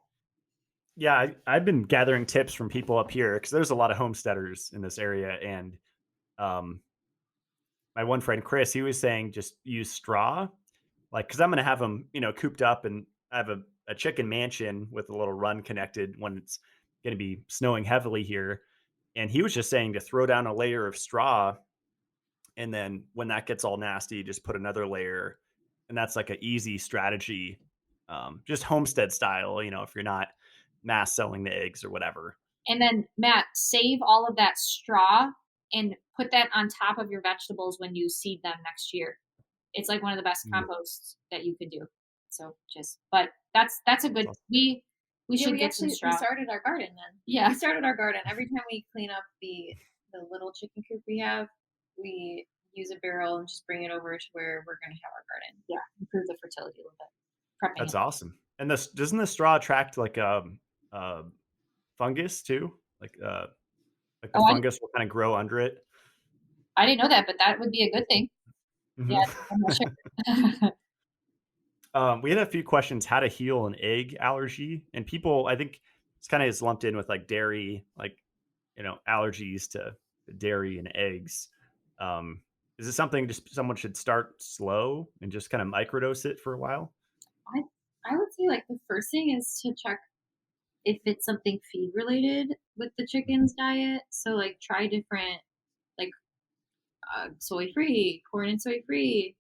Yeah, I've been gathering tips from people up here because there's a lot of homesteaders in this area, and my one friend Chris, he was saying just use straw, like because I'm gonna have them, cooped up, and I have a chicken mansion with a little run connected when it's gonna be snowing heavily here, and he was just saying to throw down a layer of straw, and then when that gets all nasty, just put another layer, and that's like an easy strategy, just homestead style, if you're not mass selling the eggs or whatever. And then Matt, save all of that straw and put that on top of your vegetables when you seed them next year. It's like one of the best composts that you could do. So but that's a good, we should get some straw. We started our garden then. Yeah. We started our garden. Every time we clean up the little chicken coop we have, we use a barrel and just bring it over to where we're going to have our garden. Yeah. Improve the fertility a little bit. That's awesome. And doesn't the straw attract like fungus too? Like like the Oh, fungus will kind of grow under it. I didn't know that, but that would be a good thing. Yeah, Mhm. I'm not sure. We had a few questions how to heal an egg allergy, and people, I think it's kind of is lumped in with like dairy, like allergies to dairy and eggs. Um, is this something just someone should start slow and just kind of microdose it for a while? I I would say like the first thing is to check if it's something feed related with the chicken's diet. So like try different like soy free, corn and soy free.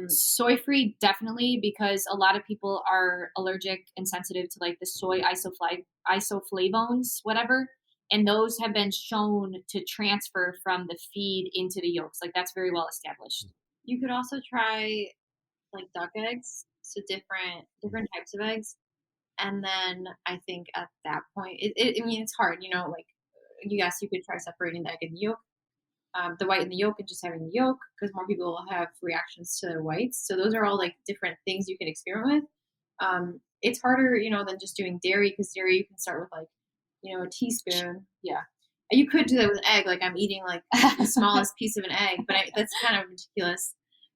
Soy free, definitely, because a lot of people are allergic and sensitive to like the soy isoflavones, whatever. And those have been shown to transfer from the feed into the yolks. Like that's very well established. You could also try like duck eggs, so different types of eggs. And then I think at that point, I mean, it's hard, like you could try separating the egg and the yolk, the white and the yolk, and just having the yolk because more people will have reactions to the whites. So those are all like different things you can experiment with. It's harder, than just doing dairy because dairy you can start with like, a teaspoon. Yeah. You could do that with egg. Like I'm eating like the smallest piece of an egg, but that's kind of ridiculous.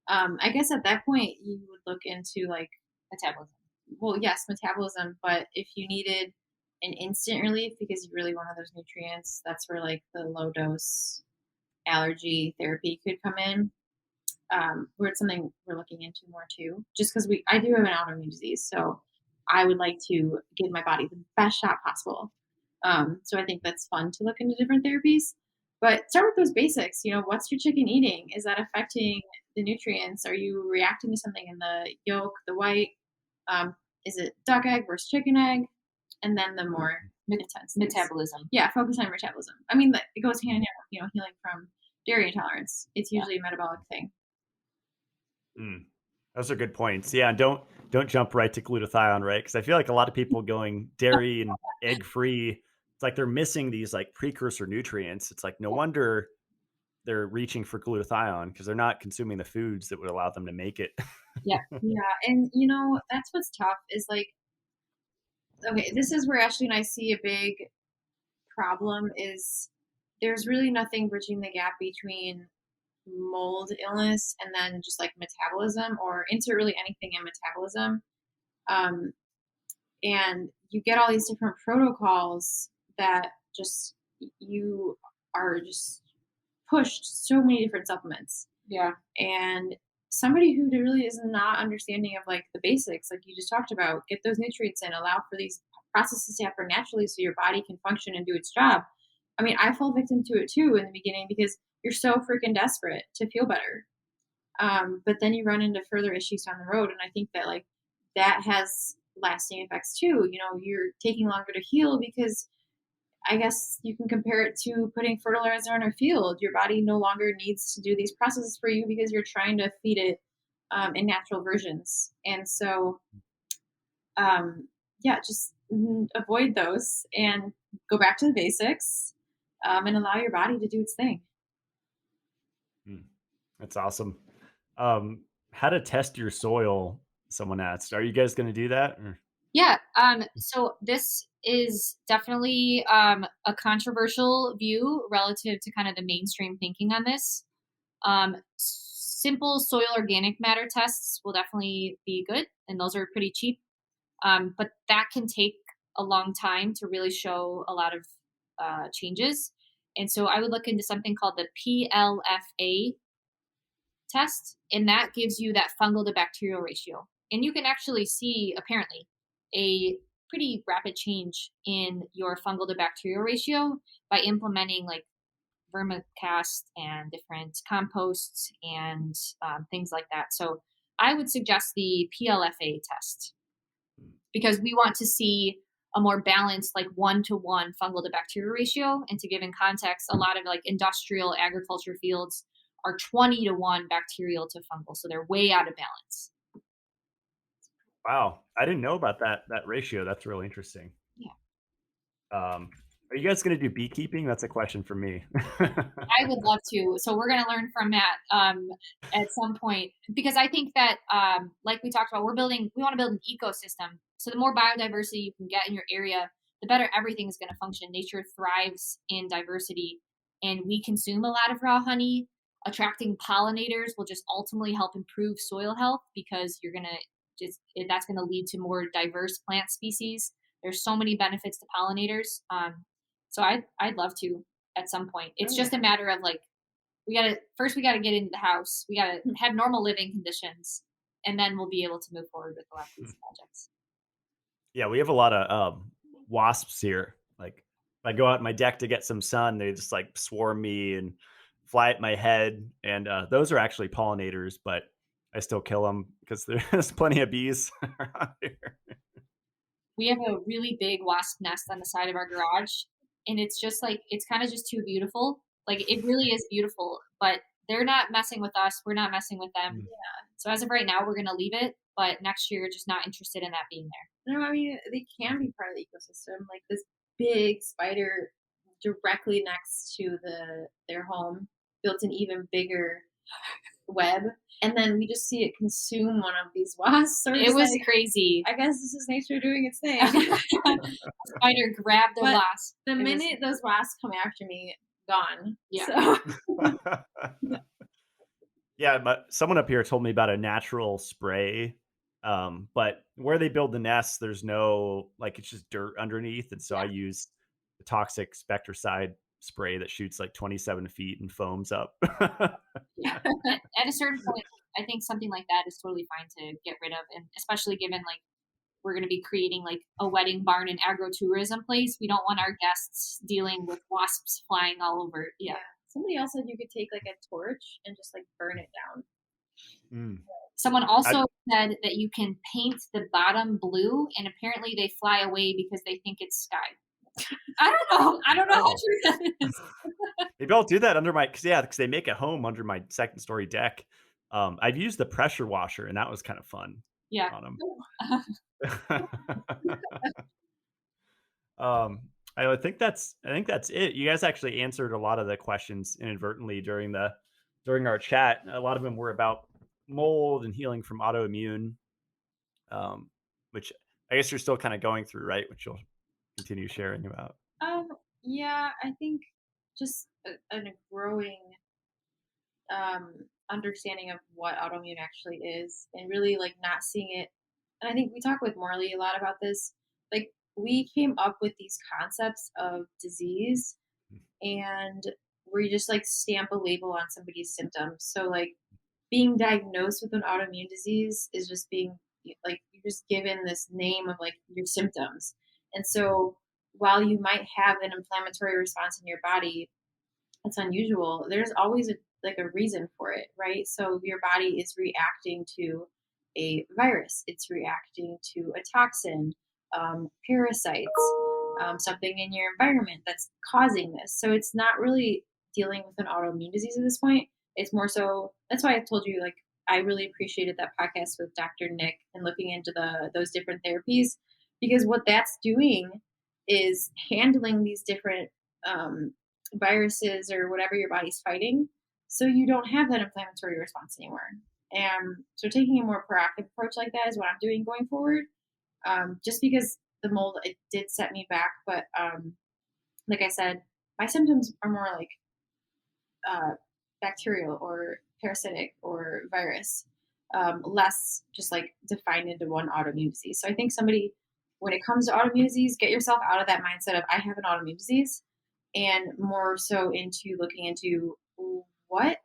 I guess at that point you would look into like Metabolism. well, yes, metabolism, but if you needed an instant relief because you really wanted those nutrients, that's where like the low dose allergy therapy could come in. Where it's something we're looking into more too, just because I do have an autoimmune disease, so I would like to give my body the best shot possible. So I think that's fun to look into different therapies, but start with those basics. What's your chicken eating? Is that affecting the nutrients? Are you reacting to something in the yolk, the white? Um, is it duck egg versus chicken egg? And then the more intense things. Metabolism. Yeah, focus on metabolism. I mean, it goes hand in hand with healing from dairy intolerance. It's usually a metabolic thing. Mm. Those are good points. Yeah, and don't jump right to glutathione, right? Because I feel like a lot of people going dairy and egg free, it's like they're missing these like precursor nutrients. It's like no wonder they're reaching for glutathione because they're not consuming the foods that would allow them to make it. Yeah. Yeah, and that's what's tough is like, okay, this is where Ashley and I see a big problem is there's really nothing bridging the gap between mold illness and then just like metabolism or into really anything in metabolism. Um, and you get all these different protocols that just you are just pushed so many different supplements. Yeah. And somebody who really is not understanding of like the basics, like you just talked about, get those nutrients in, allow for these processes to happen naturally so your body can function and do its job. I mean, I fell victim to it too in the beginning because you're so freaking desperate to feel better. But then you run into further issues down the road. And I think that like that has lasting effects too. You're taking longer to heal because I guess you can compare it to putting fertilizer on a field. Your body no longer needs to do these processes for you because you're trying to feed it in natural versions. And so, yeah, just avoid those and go back to the basics and allow your body to do its thing. Mm. That's awesome. How to test your soil? Someone asked. Are you guys going to do that? Or? Yeah. So this is definitely a controversial view relative to kind of the mainstream thinking on this. Simple soil organic matter tests will definitely be good, and those are pretty cheap. But that can take a long time to really show a lot of changes. And so I would look into something called the PLFA test, and that gives you that fungal to bacterial ratio. And you can actually see, apparently, a pretty rapid change in your fungal to bacterial ratio by implementing like vermicast and different composts and things like that. So I would suggest the PLFA test because we want to see a more balanced, like 1-to-1 fungal to bacterial ratio. And to give in context, a lot of like industrial agriculture fields are 20-to-1 bacterial to fungal. So they're way out of balance. Wow, I didn't know about that ratio. That's really interesting. Yeah. Are you guys going to do beekeeping? That's a question for me. I would love to. So we're going to learn from Matt at some point because I think that, like we talked about, we want to build an ecosystem. So the more biodiversity you can get in your area, the better everything is going to function. Nature thrives in diversity, and we consume a lot of raw honey. Attracting pollinators will just ultimately help improve soil health, because you're going to that's going to lead to more diverse plant species. There's so many benefits to pollinators. So I'd love to at some point. It's just a matter of like, we got to get into the house. We got to have normal living conditions, and then we'll be able to move forward with a lot of these projects. Yeah, we have a lot of wasps here. Like, if I go out on my deck to get some sun, they just like swarm me and fly at my head. And those are actually pollinators, but I still kill them because there's plenty of bees around here. We have a really big wasp nest on the side of our garage, and it's just like, it's kind of just too beautiful. Like, it really is beautiful, but they're not messing with us. We're not messing with them. Yeah. So as of right now, we're going to leave it, but next year, just not interested in that being there. No, I mean, they can be part of the ecosystem. Like this big spider directly next to their home built an even bigger web, and then we just see it consume one of these wasps. It was crazy. I guess this is nature doing its thing. Spider grabbed the wasp. The minute those wasps come after me, gone. Yeah. So. Yeah, but someone up here told me about a natural spray. But where they build the nests, there's no, like, it's just dirt underneath. And so I use the toxic spectricide spray that shoots like 27 feet and foams up. Yeah. At a certain point, I think something like that is totally fine to get rid of. And especially given like we're going to be creating like a wedding barn and agro-tourism place, we don't want our guests dealing with wasps flying all over. Yeah. Somebody else said you could take like a torch and just like burn it down. Someone also said that you can paint the bottom blue, and apparently they fly away because they think it's sky. I don't know how true that is. Maybe I'll do that under my, because they make a home under my second story deck. I've used the pressure washer, and that was kind of fun. Yeah. On them. I think that's it. You guys actually answered a lot of the questions inadvertently during our chat. A lot of them were about mold and healing from autoimmune, which I guess you're still kind of going through, right? Which you'll continue sharing about. Yeah, I think just a growing understanding of what autoimmune actually is, and really like not seeing it. And I think we talk with Morley a lot about this. Like, we came up with these concepts of disease, and where you just like stamp a label on somebody's symptoms. So like being diagnosed with an autoimmune disease is just being like, you're just given this name of like your symptoms. And so while you might have an inflammatory response in your body, it's unusual. There's always a reason for it, right? So your body is reacting to a virus. It's reacting to a toxin, parasites, something in your environment that's causing this. So it's not really dealing with an autoimmune disease at this point. It's more so, that's why I told you, like, I really appreciated that podcast with Dr. Nick and looking into those different therapies, because what that's doing is handling these different viruses or whatever your body's fighting, so you don't have that inflammatory response anymore. And so taking a more proactive approach like that is what I'm doing going forward. Just because the mold, it did set me back, but like I said, my symptoms are more like bacterial or parasitic or virus, less just like defined into one autoimmune disease. So I think somebody, when it comes to autoimmune disease, get yourself out of that mindset of I have an autoimmune disease, and more so into looking into what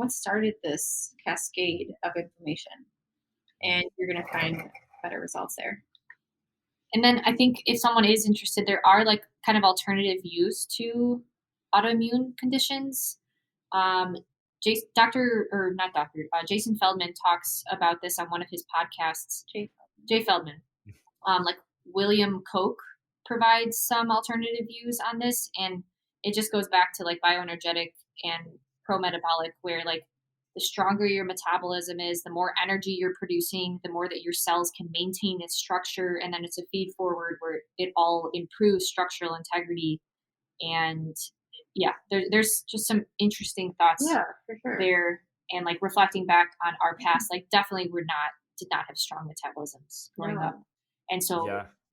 started this cascade of inflammation, and you're going to find better results there. And then I think if someone is interested, there are like kind of alternative views to autoimmune conditions. Jason Feldman talks about this on one of his podcasts. Jay Feldman. Like William Koch provides some alternative views on this, and it just goes back to like bioenergetic and pro-metabolic, where like the stronger your metabolism is, the more energy you're producing, the more that your cells can maintain its structure, and then it's a feed forward where it all improves structural integrity. And yeah, there's just some interesting thoughts for sure. there, and like reflecting back on our past, like definitely did not have strong metabolisms growing up. And so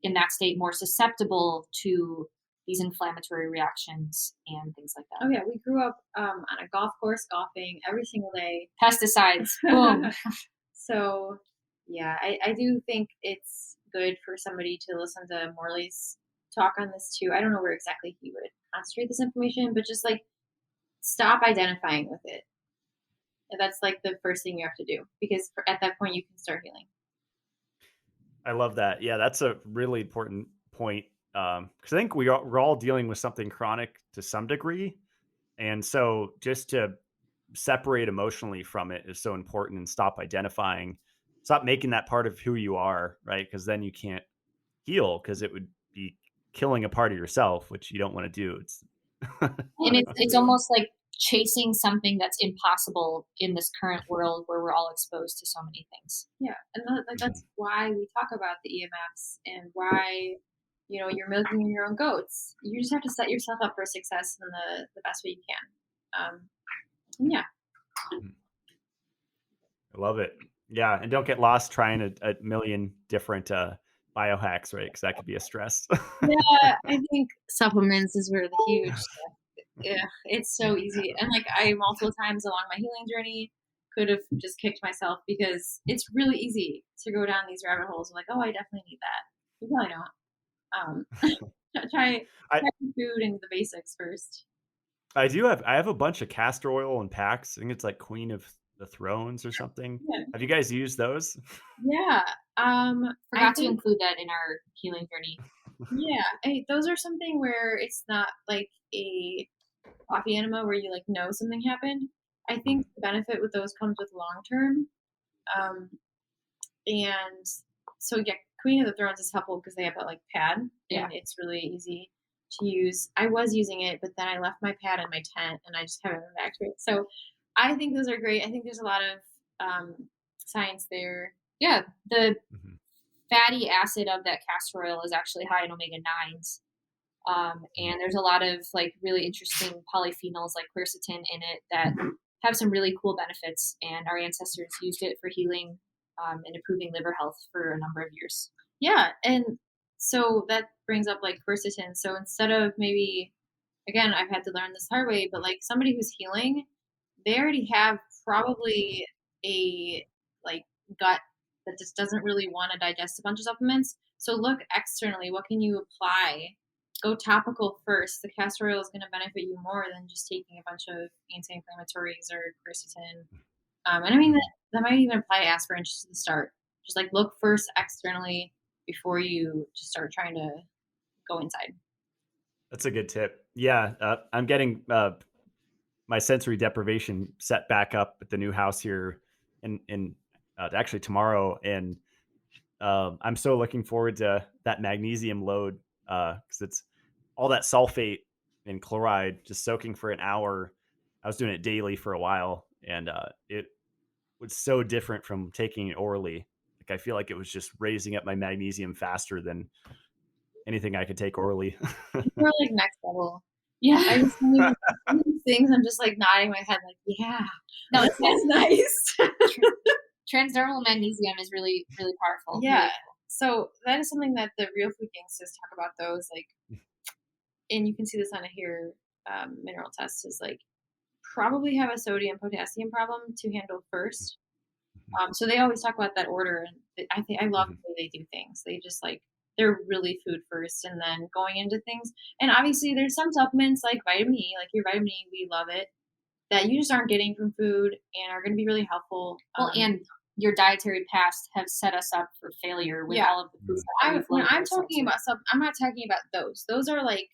in that state more susceptible to these inflammatory reactions and things like Oh that. yeah, we grew up on a golf course golfing every single day. Pesticides, boom. So yeah, I do think it's good for somebody to listen to Morley's talk on this too. I don't know where exactly he would concentrate this information, but just like stop identifying with it. And that's like the first thing you have to do because at that point you can start healing. I love that. Yeah, that's a really important point. Because I think we're all dealing with something chronic to some degree. And so just to separate emotionally from it is so important and stop making that part of who you are, right? Because then you can't heal because it would be killing a part of yourself, which you don't want to do. It's And it's Absolutely. almost like chasing something that's impossible in this current world where we're all exposed to so many things. Yeah, and like Mhm. that's why we talk about the EMFs and why you're milking your own goats. You just have to set yourself up for success in the best way you can. And yeah, I love it. Yeah, and don't get lost trying a million different biohacks, right? Because that could be a stress. yeah, I think supplements is where the huge yeah, it's so easy. And like I multiple times along my healing journey could have just kicked myself because it's really easy to go down these rabbit holes. Like, oh, I definitely need that. You probably don't. I Try some food and the basics first. I have a bunch of castor oil and packs. I think it's like Queen of the Thrones or something. Yeah. Have you guys used those? Yeah. I Forgot to think include that in our healing journey. yeah, those are something where it's not like a coffee enema where you like know something happened. I think the benefit with those comes with long term. Um, and so yeah, Queen of the Thrones is helpful because they have that like pad Yeah. and it's really easy to use. I was using it, but then I left my pad in my tent and I just haven't been back to it. So I think those are great. I think there's a lot of science there. Yeah, the Mhm. fatty acid of that castor oil is actually high in omega 9s. Mhm. And there's a lot of like really interesting polyphenols like quercetin in it that have some really cool benefits. And our ancestors used it for healing and improving liver health for a number of years. Yeah, and so that brings up like quercetin. So instead of maybe, again, I've had to learn this hard way, but like somebody who's healing, they already have probably a like gut that just doesn't really want to digest a bunch of supplements. So look externally, what can you apply? Go topical first. The castor oil is going to benefit you more than just taking a bunch of anti-inflammatories or quercetin. And I mean Mhm. that might even apply to aspirin just to the start. Just like look first externally before you just start trying to go inside. That's a good tip. Yeah, I'm getting my sensory deprivation set back up at the new house here in actually tomorrow, and I'm so looking forward to that magnesium load because it's all that sulfate and chloride just soaking for an hour. I was doing it daily for a while, and it was so different from taking it orally. Like I feel like it was just raising up my magnesium faster than anything I could take orally. We're like next level. I Yeah. just some of these things I'm just like nodding my head like, yeah, No, that's nice. transdermal magnesium is really, really powerful. Yeah. Really So that is something that the real food gangsters talk about those like, and you can see this on a hair mineral test is like probably have a sodium potassium problem to handle first. So they always talk about that order, and I think I love Mhm. the way they do things. They just like they're really food first, and then going into things. And obviously, there's some supplements like vitamin E, like your vitamin E, we love it, that you just aren't getting from food and are going to be really helpful. well, and your dietary past have set us up for failure with Yeah, all of the foods that we've when loaded I'm ourselves talking with. about stuff, I'm not talking about those. Those are like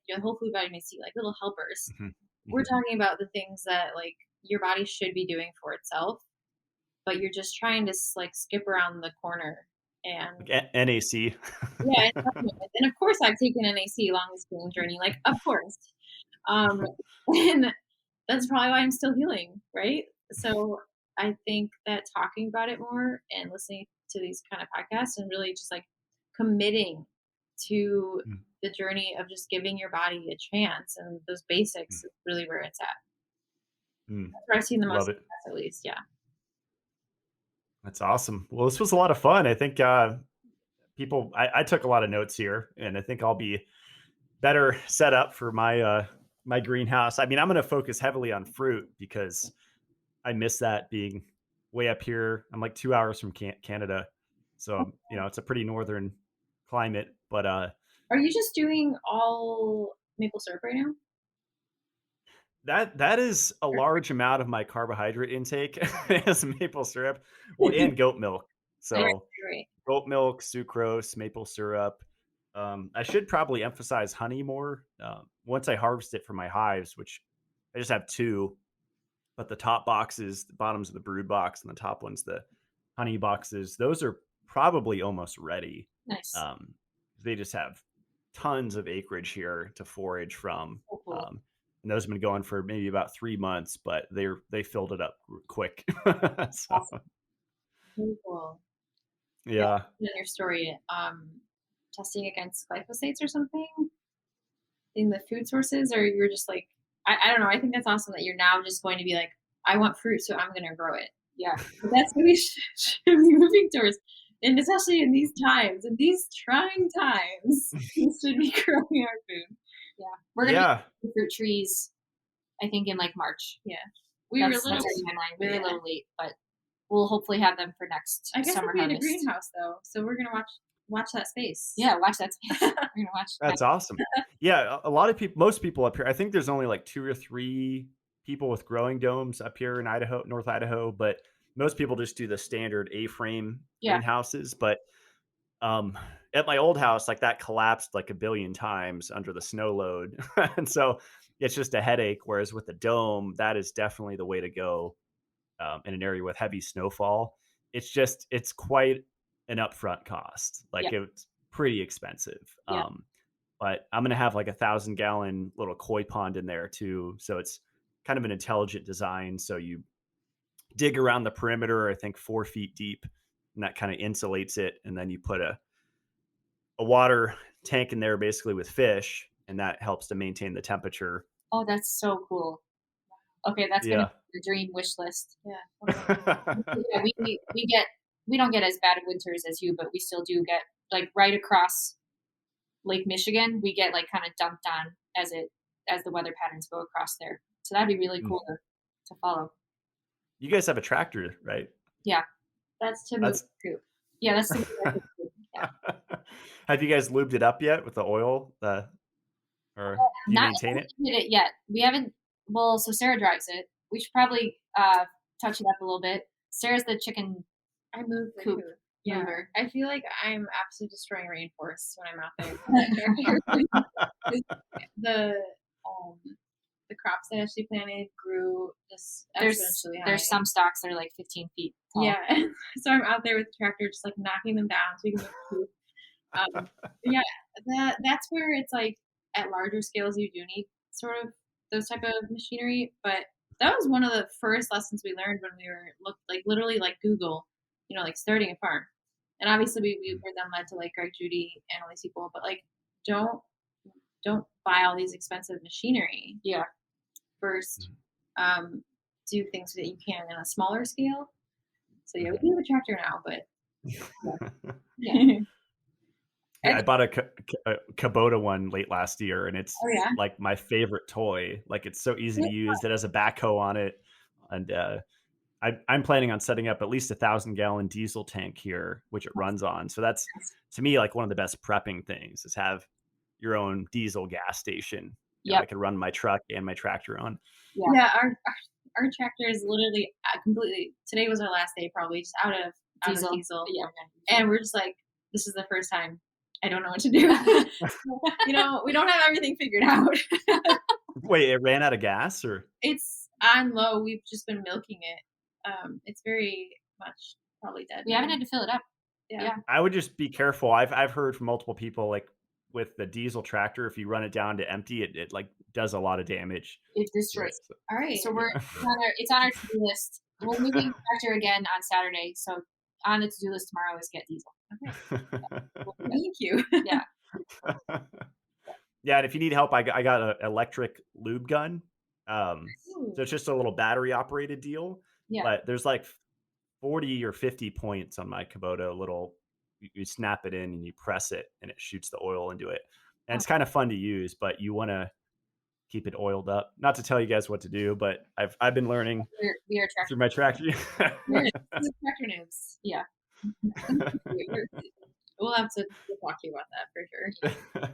your whole food vitamin C, like little helpers. Mhm. We're Mhm. talking about the things that like your body should be doing for itself, but you're just trying to like skip around the corner and Like NAC. yeah, and supplements. And of course I've taken NAC along this healing journey, like of course. Um, and that's probably why I'm still healing, right? So I think that talking about it more and listening to these kind of podcasts and really just like committing to Mm, the journey of just giving your body a chance and those basics mm, is really where it's at. mm. That's where I've seen the most Love it. success, at least. Yeah. That's awesome. Well, this was a lot of fun. I think people, I took a lot of notes here, and I think I'll be better set up for my greenhouse. I mean, I'm going to focus heavily on fruit because I miss that being way up here. I'm like 2 hours from Canada, so it's a pretty northern climate. But Are you just doing all maple syrup right now? that is a large amount of my carbohydrate intake is maple syrup, well, and goat milk. Right, So right. goat milk, sucrose, maple syrup. I should probably emphasize honey more. Once I harvest it from my hives, which I just have two, but the top boxes, the bottoms of the brood box, and the top ones, the honey boxes, those are probably almost ready. Nice. They just have tons of acreage here to forage from. So cool. And those have been going for maybe about 3 months, but they filled it up quick. So, Awesome. Very cool. yeah. In your story, testing against glyphosates or something in the food sources, or you're just like, I don't know. I think that's awesome that you're now just going to be like, I want fruit, so I'm going to grow it. Yeah. But that's what we should be moving towards. And especially in these times, in these trying times, we should be growing our food. Yeah. We're going to Yeah. be fruit trees, I think, in like March. Yeah. We That's were a little nice. timeline. We were Yeah. a little late, but we'll hopefully have them for next I guess summer we'll be in a harvest. greenhouse though, so we're gonna watch that space. Yeah, watch that space. We're gonna watch. That's awesome. Yeah, a lot of people, most people up here, I think there's only like 2 or 3 people with growing domes up here in Idaho, North Idaho, but most people just do the standard A-frame Yeah. greenhouses. But at my old house, like that collapsed like a billion times under the snow load. And so it's just a headache. Whereas with the dome, that is definitely the way to go in an area with heavy snowfall. It's quite an upfront cost. Like Yeah. it's pretty expensive. Yeah. But I'm going to have like 1,000-gallon little koi pond in there too. So it's kind of an intelligent design. So you dig around the perimeter, I think 4 feet deep, and that kind of insulates it. And then you put a water tank in there basically with fish, and that helps to maintain the temperature. Oh, that's so cool. Okay, that's gonna Yeah. be the dream wish list. Yeah. Yeah, we don't get as bad of winters as you, but we still do get like right across Lake Michigan. We get like kind of dumped on as the weather patterns go across there. So that'd be really cool to follow. You guys have a tractor, right? Yeah, That's to move fruit. yeah, that's the yeah. Have you guys lubed it up yet with the oil? Or do you Not maintain it? hit it yet. We haven't. Well, so Sarah drives it. We should probably touch it up a little bit. Sarah's the chicken. I moved the Coop. coop. Yeah. mover. I feel like I'm absolutely destroying rainforests when I'm out there. The crops that Ashley planted grew just exponentially high. There's some stalks that are like 15 feet tall. Yeah. So I'm out there with the tractor just like knocking them down so we can move the coop. Yeah, that's where it's like at larger scales you do need sort of those type of machinery. But that was one of the first lessons we learned when we were literally like Google, like starting a farm. And obviously we were then led to like Greg Judy and all these people, but like don't buy all these expensive machinery. Yeah. First, do things that you can in a smaller scale. So yeah, we do have a tractor now, but Yeah. I bought a Kubota one late last year, and it's like my favorite toy. Like it's so easy to use. It has a backhoe on it, and I'm planning on setting up at least 1,000-gallon diesel tank here, which it runs on. So that's to me like one of the best prepping things is have your own diesel gas station. Yeah, I could run my truck and my tractor on. Yeah, our tractor is literally completely. Today was our last day, probably just out of diesel. Yeah, and we're just like, this is the first time. I don't know what to do. We don't have everything figured out. Wait, it ran out of gas, or it's on low. We've just been milking it. It's very much probably dead. We haven't had to fill it up. Yeah. I would just be careful. I've heard from multiple people like with the diesel tractor, if you run it down to empty, it like does a lot of damage. It destroys. All right. So it's on our to-do list. We're moving tractor again on Saturday. So on the to-do list tomorrow is get diesel. Okay. Thank you. Yeah. Yeah, and if you need help, I got an electric lube gun. So it's just a little battery operated deal. Yeah. But there's like 40 or 50 points on my Kubota little you snap it in and you press it and it shoots the oil into it. And Oh, it's kind of fun to use, but you want to keep it oiled up. Not to tell you guys what to do, but I've been learning we are through tractor. my tractor. We're tractor noobs. Yeah. We'll have to talk to you about that for sure.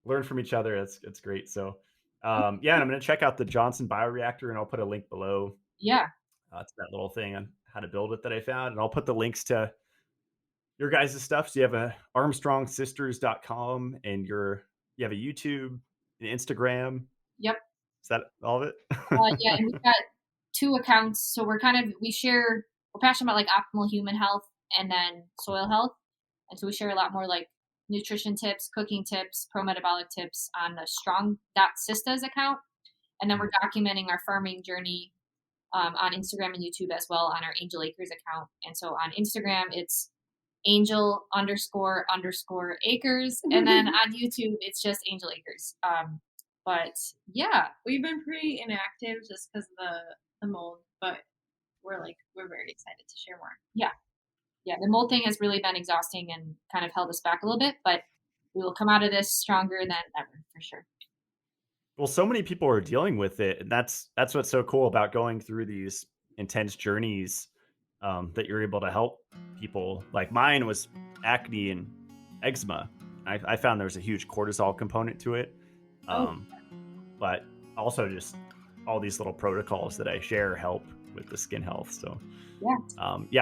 Learn from each other. It's great. So yeah, and I'm going to check out the Johnson bioreactor, and I'll put a link below Yeah. to that little thing on how to build it that I found. And I'll put the links to your guys' stuff. So you have a armstrongsisters.com, and you have a YouTube, an Instagram. Yep. Is that all of it? Yeah, and we've got 2 accounts, so we're passionate about like optimal human health and then soil health, and so we share a lot more like nutrition tips, cooking tips, pro-metabolic tips on the Strong Sistas account, and then we're documenting our farming journey on Instagram and YouTube as well on our Angel Acres account. And so on Instagram, it's Angel__acres, and then on YouTube, it's just Angel Acres. But yeah, We've been pretty inactive just because of the mold, but we're very excited to share more. yeah, the mold thing has really been exhausting and kind of held us back a little bit, but we will come out of this stronger than ever for sure. Well, so many people are dealing with it, and that's what's so cool about going through these intense journeys, that you're able to help people. Like mine was acne and eczema. I found there was a huge cortisol component to it, but also just all these little protocols that I share help with the skin health. So Yeah.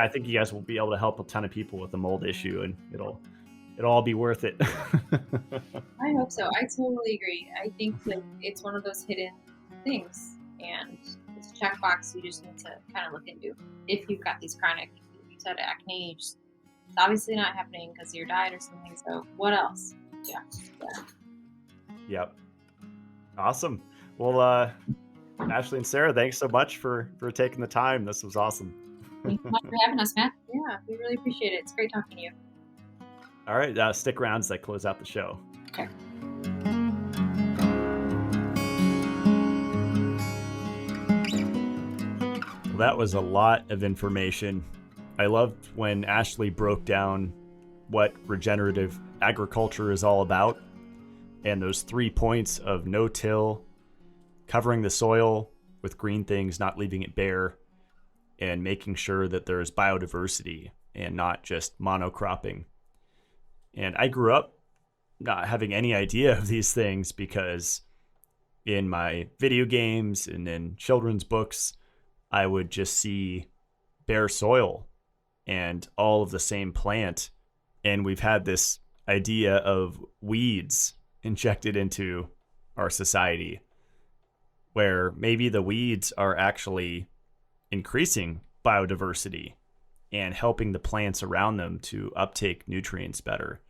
I think you guys will be able to help a ton of people with the mold issue, and it'll all be worth it. I hope so. I totally agree. I think that it's one of those hidden things, and it's a checkbox you just need to kind of look into. If you've got these chronic, you said acne, it's obviously not happening because of your diet or something. So what else? Yeah. Yep. Awesome. Well, Ashley and Sarah, thanks so much for taking the time. This was awesome. Thanks so much for having us, Matt. Yeah, we really appreciate it. It's great talking to you. All right, stick around as I close out the show. Okay. Well, that was a lot of information. I loved when Ashley broke down what regenerative agriculture is all about, and those 3 points of no-till, covering the soil with green things, not leaving it bare, and making sure that there's biodiversity and not just monocropping. And I grew up not having any idea of these things because in my video games and in children's books, I would just see bare soil and all of the same plant. And we've had this idea of weeds injected into our society, where maybe the weeds are actually increasing biodiversity and helping the plants around them to uptake nutrients better.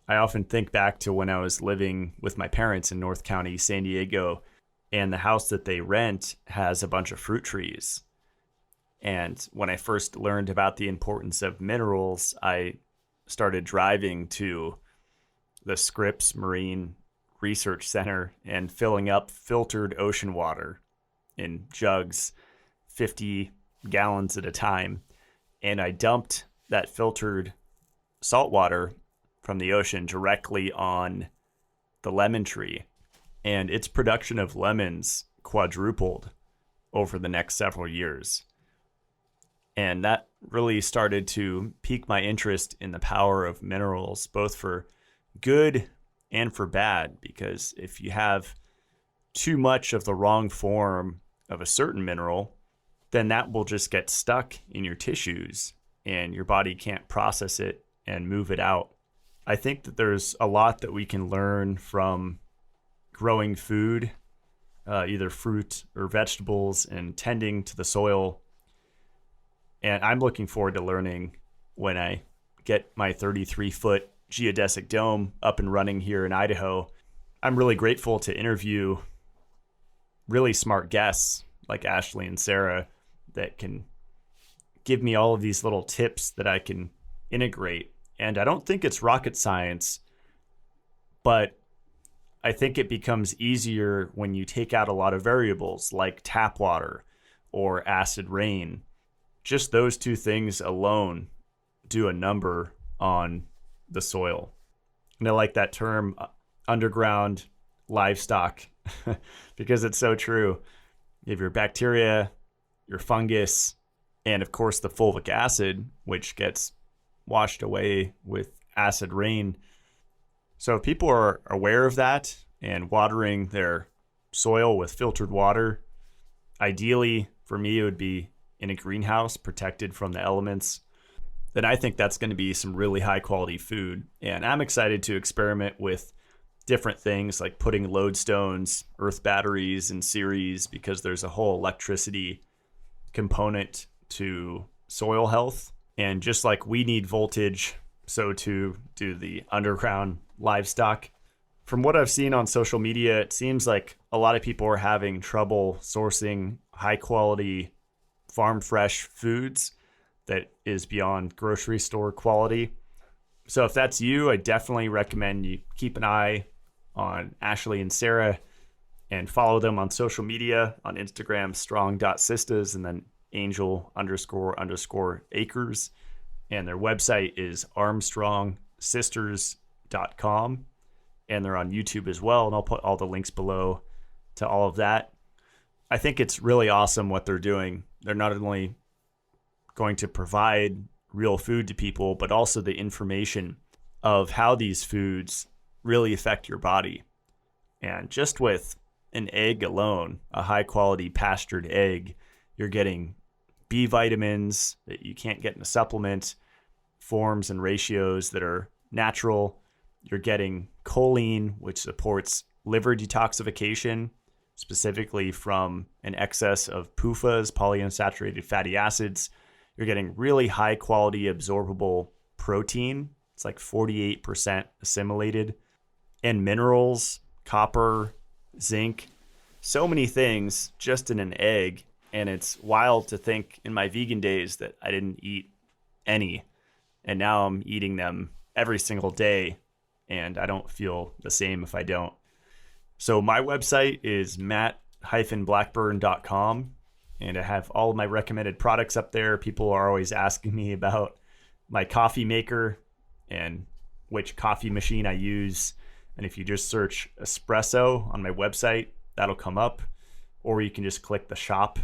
I often think back to when I was living with my parents in North County, San Diego, and the house that they rent has a bunch of fruit trees. And when I first learned about the importance of minerals, I started driving to the Scripps Marine Research Center and filling up filtered ocean water in jugs, 50 gallons at a time. And I dumped that filtered salt water from the ocean directly on the lemon tree. And its production of lemons quadrupled over the next several years. And that really started to pique my interest in the power of minerals, both for good and for bad, because if you have too much of the wrong form of a certain mineral, then that will just get stuck in your tissues and your body can't process it and move it out. I think that there's a lot that we can learn from growing food, either fruit or vegetables, and tending to the soil. And I'm looking forward to learning when I get my 33-foot geodesic dome up and running here in Idaho. I'm really grateful to interview really smart guests like Ashley and Sarah that can give me all of these little tips that I can integrate. And I don't think it's rocket science, but I think it becomes easier when you take out a lot of variables like tap water or acid rain. Just those two things alone do a number on the soil. And I like that term, underground livestock, because it's so true. You have your bacteria, your fungus, and of course the fulvic acid, which gets washed away with acid rain. So if people are aware of that and watering their soil with filtered water, ideally for me it would be in a greenhouse protected from the elements, then I think that's going to be some really high quality food. And I'm excited to experiment with different things like putting lodestones, earth batteries in series, because there's a whole electricity component to soil health. And just like we need voltage, so too do the underground livestock. From what I've seen on social media, it seems like a lot of people are having trouble sourcing high quality farm fresh foods that is beyond grocery store quality. So if that's you, I definitely recommend you keep an eye on Ashley and Sarah and follow them on social media, on Instagram, strong.sistas, and then angel__acres. And their website is armstrongsisters.com. And they're on YouTube as well. And I'll put all the links below to all of that. I think it's really awesome what they're doing. They're not only going to provide real food to people, but also the information of how these foods really affect your body. And just with an egg alone, a high quality pastured egg, you're getting B vitamins that you can't get in a supplement, forms and ratios that are natural. You're getting choline, which supports liver detoxification, specifically from an excess of PUFAs, polyunsaturated fatty acids. You're getting really high quality absorbable protein. It's like 48% assimilated. And minerals, copper, zinc, so many things just in an egg. And it's wild to think in my vegan days that I didn't eat any. And now I'm eating them every single day. And I don't feel the same if I don't. So my website is matt-blackburn.com. And I have all of my recommended products up there. People are always asking me about my coffee maker and which coffee machine I use. And if you just search espresso on my website, that'll come up. Or you can just click the shop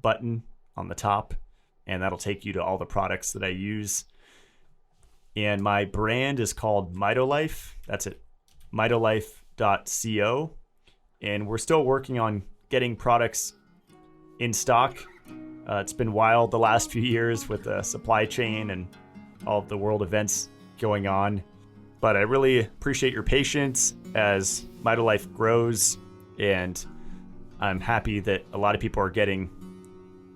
button on the top, and that'll take you to all the products that I use. And my brand is called Mitolife. That's at mitolife.co. And we're still working on getting products in stock. It's been wild the last few years with the supply chain and all of the world events going on. But I really appreciate your patience as Mitolife grows. And I'm happy that a lot of people are getting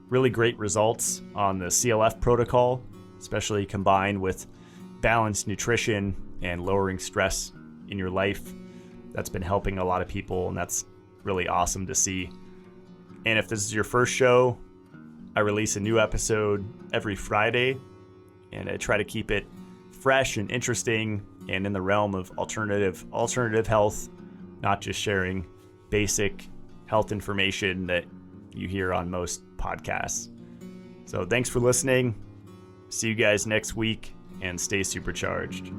really great results on the CLF protocol, especially combined with balanced nutrition and lowering stress in your life. That's been helping a lot of people, and that's really awesome to see. And if this is your first show, I release a new episode every Friday, and I try to keep it fresh and interesting and in the realm of alternative health, not just sharing basic health information that you hear on most podcasts. So thanks for listening. See you guys next week, and stay supercharged.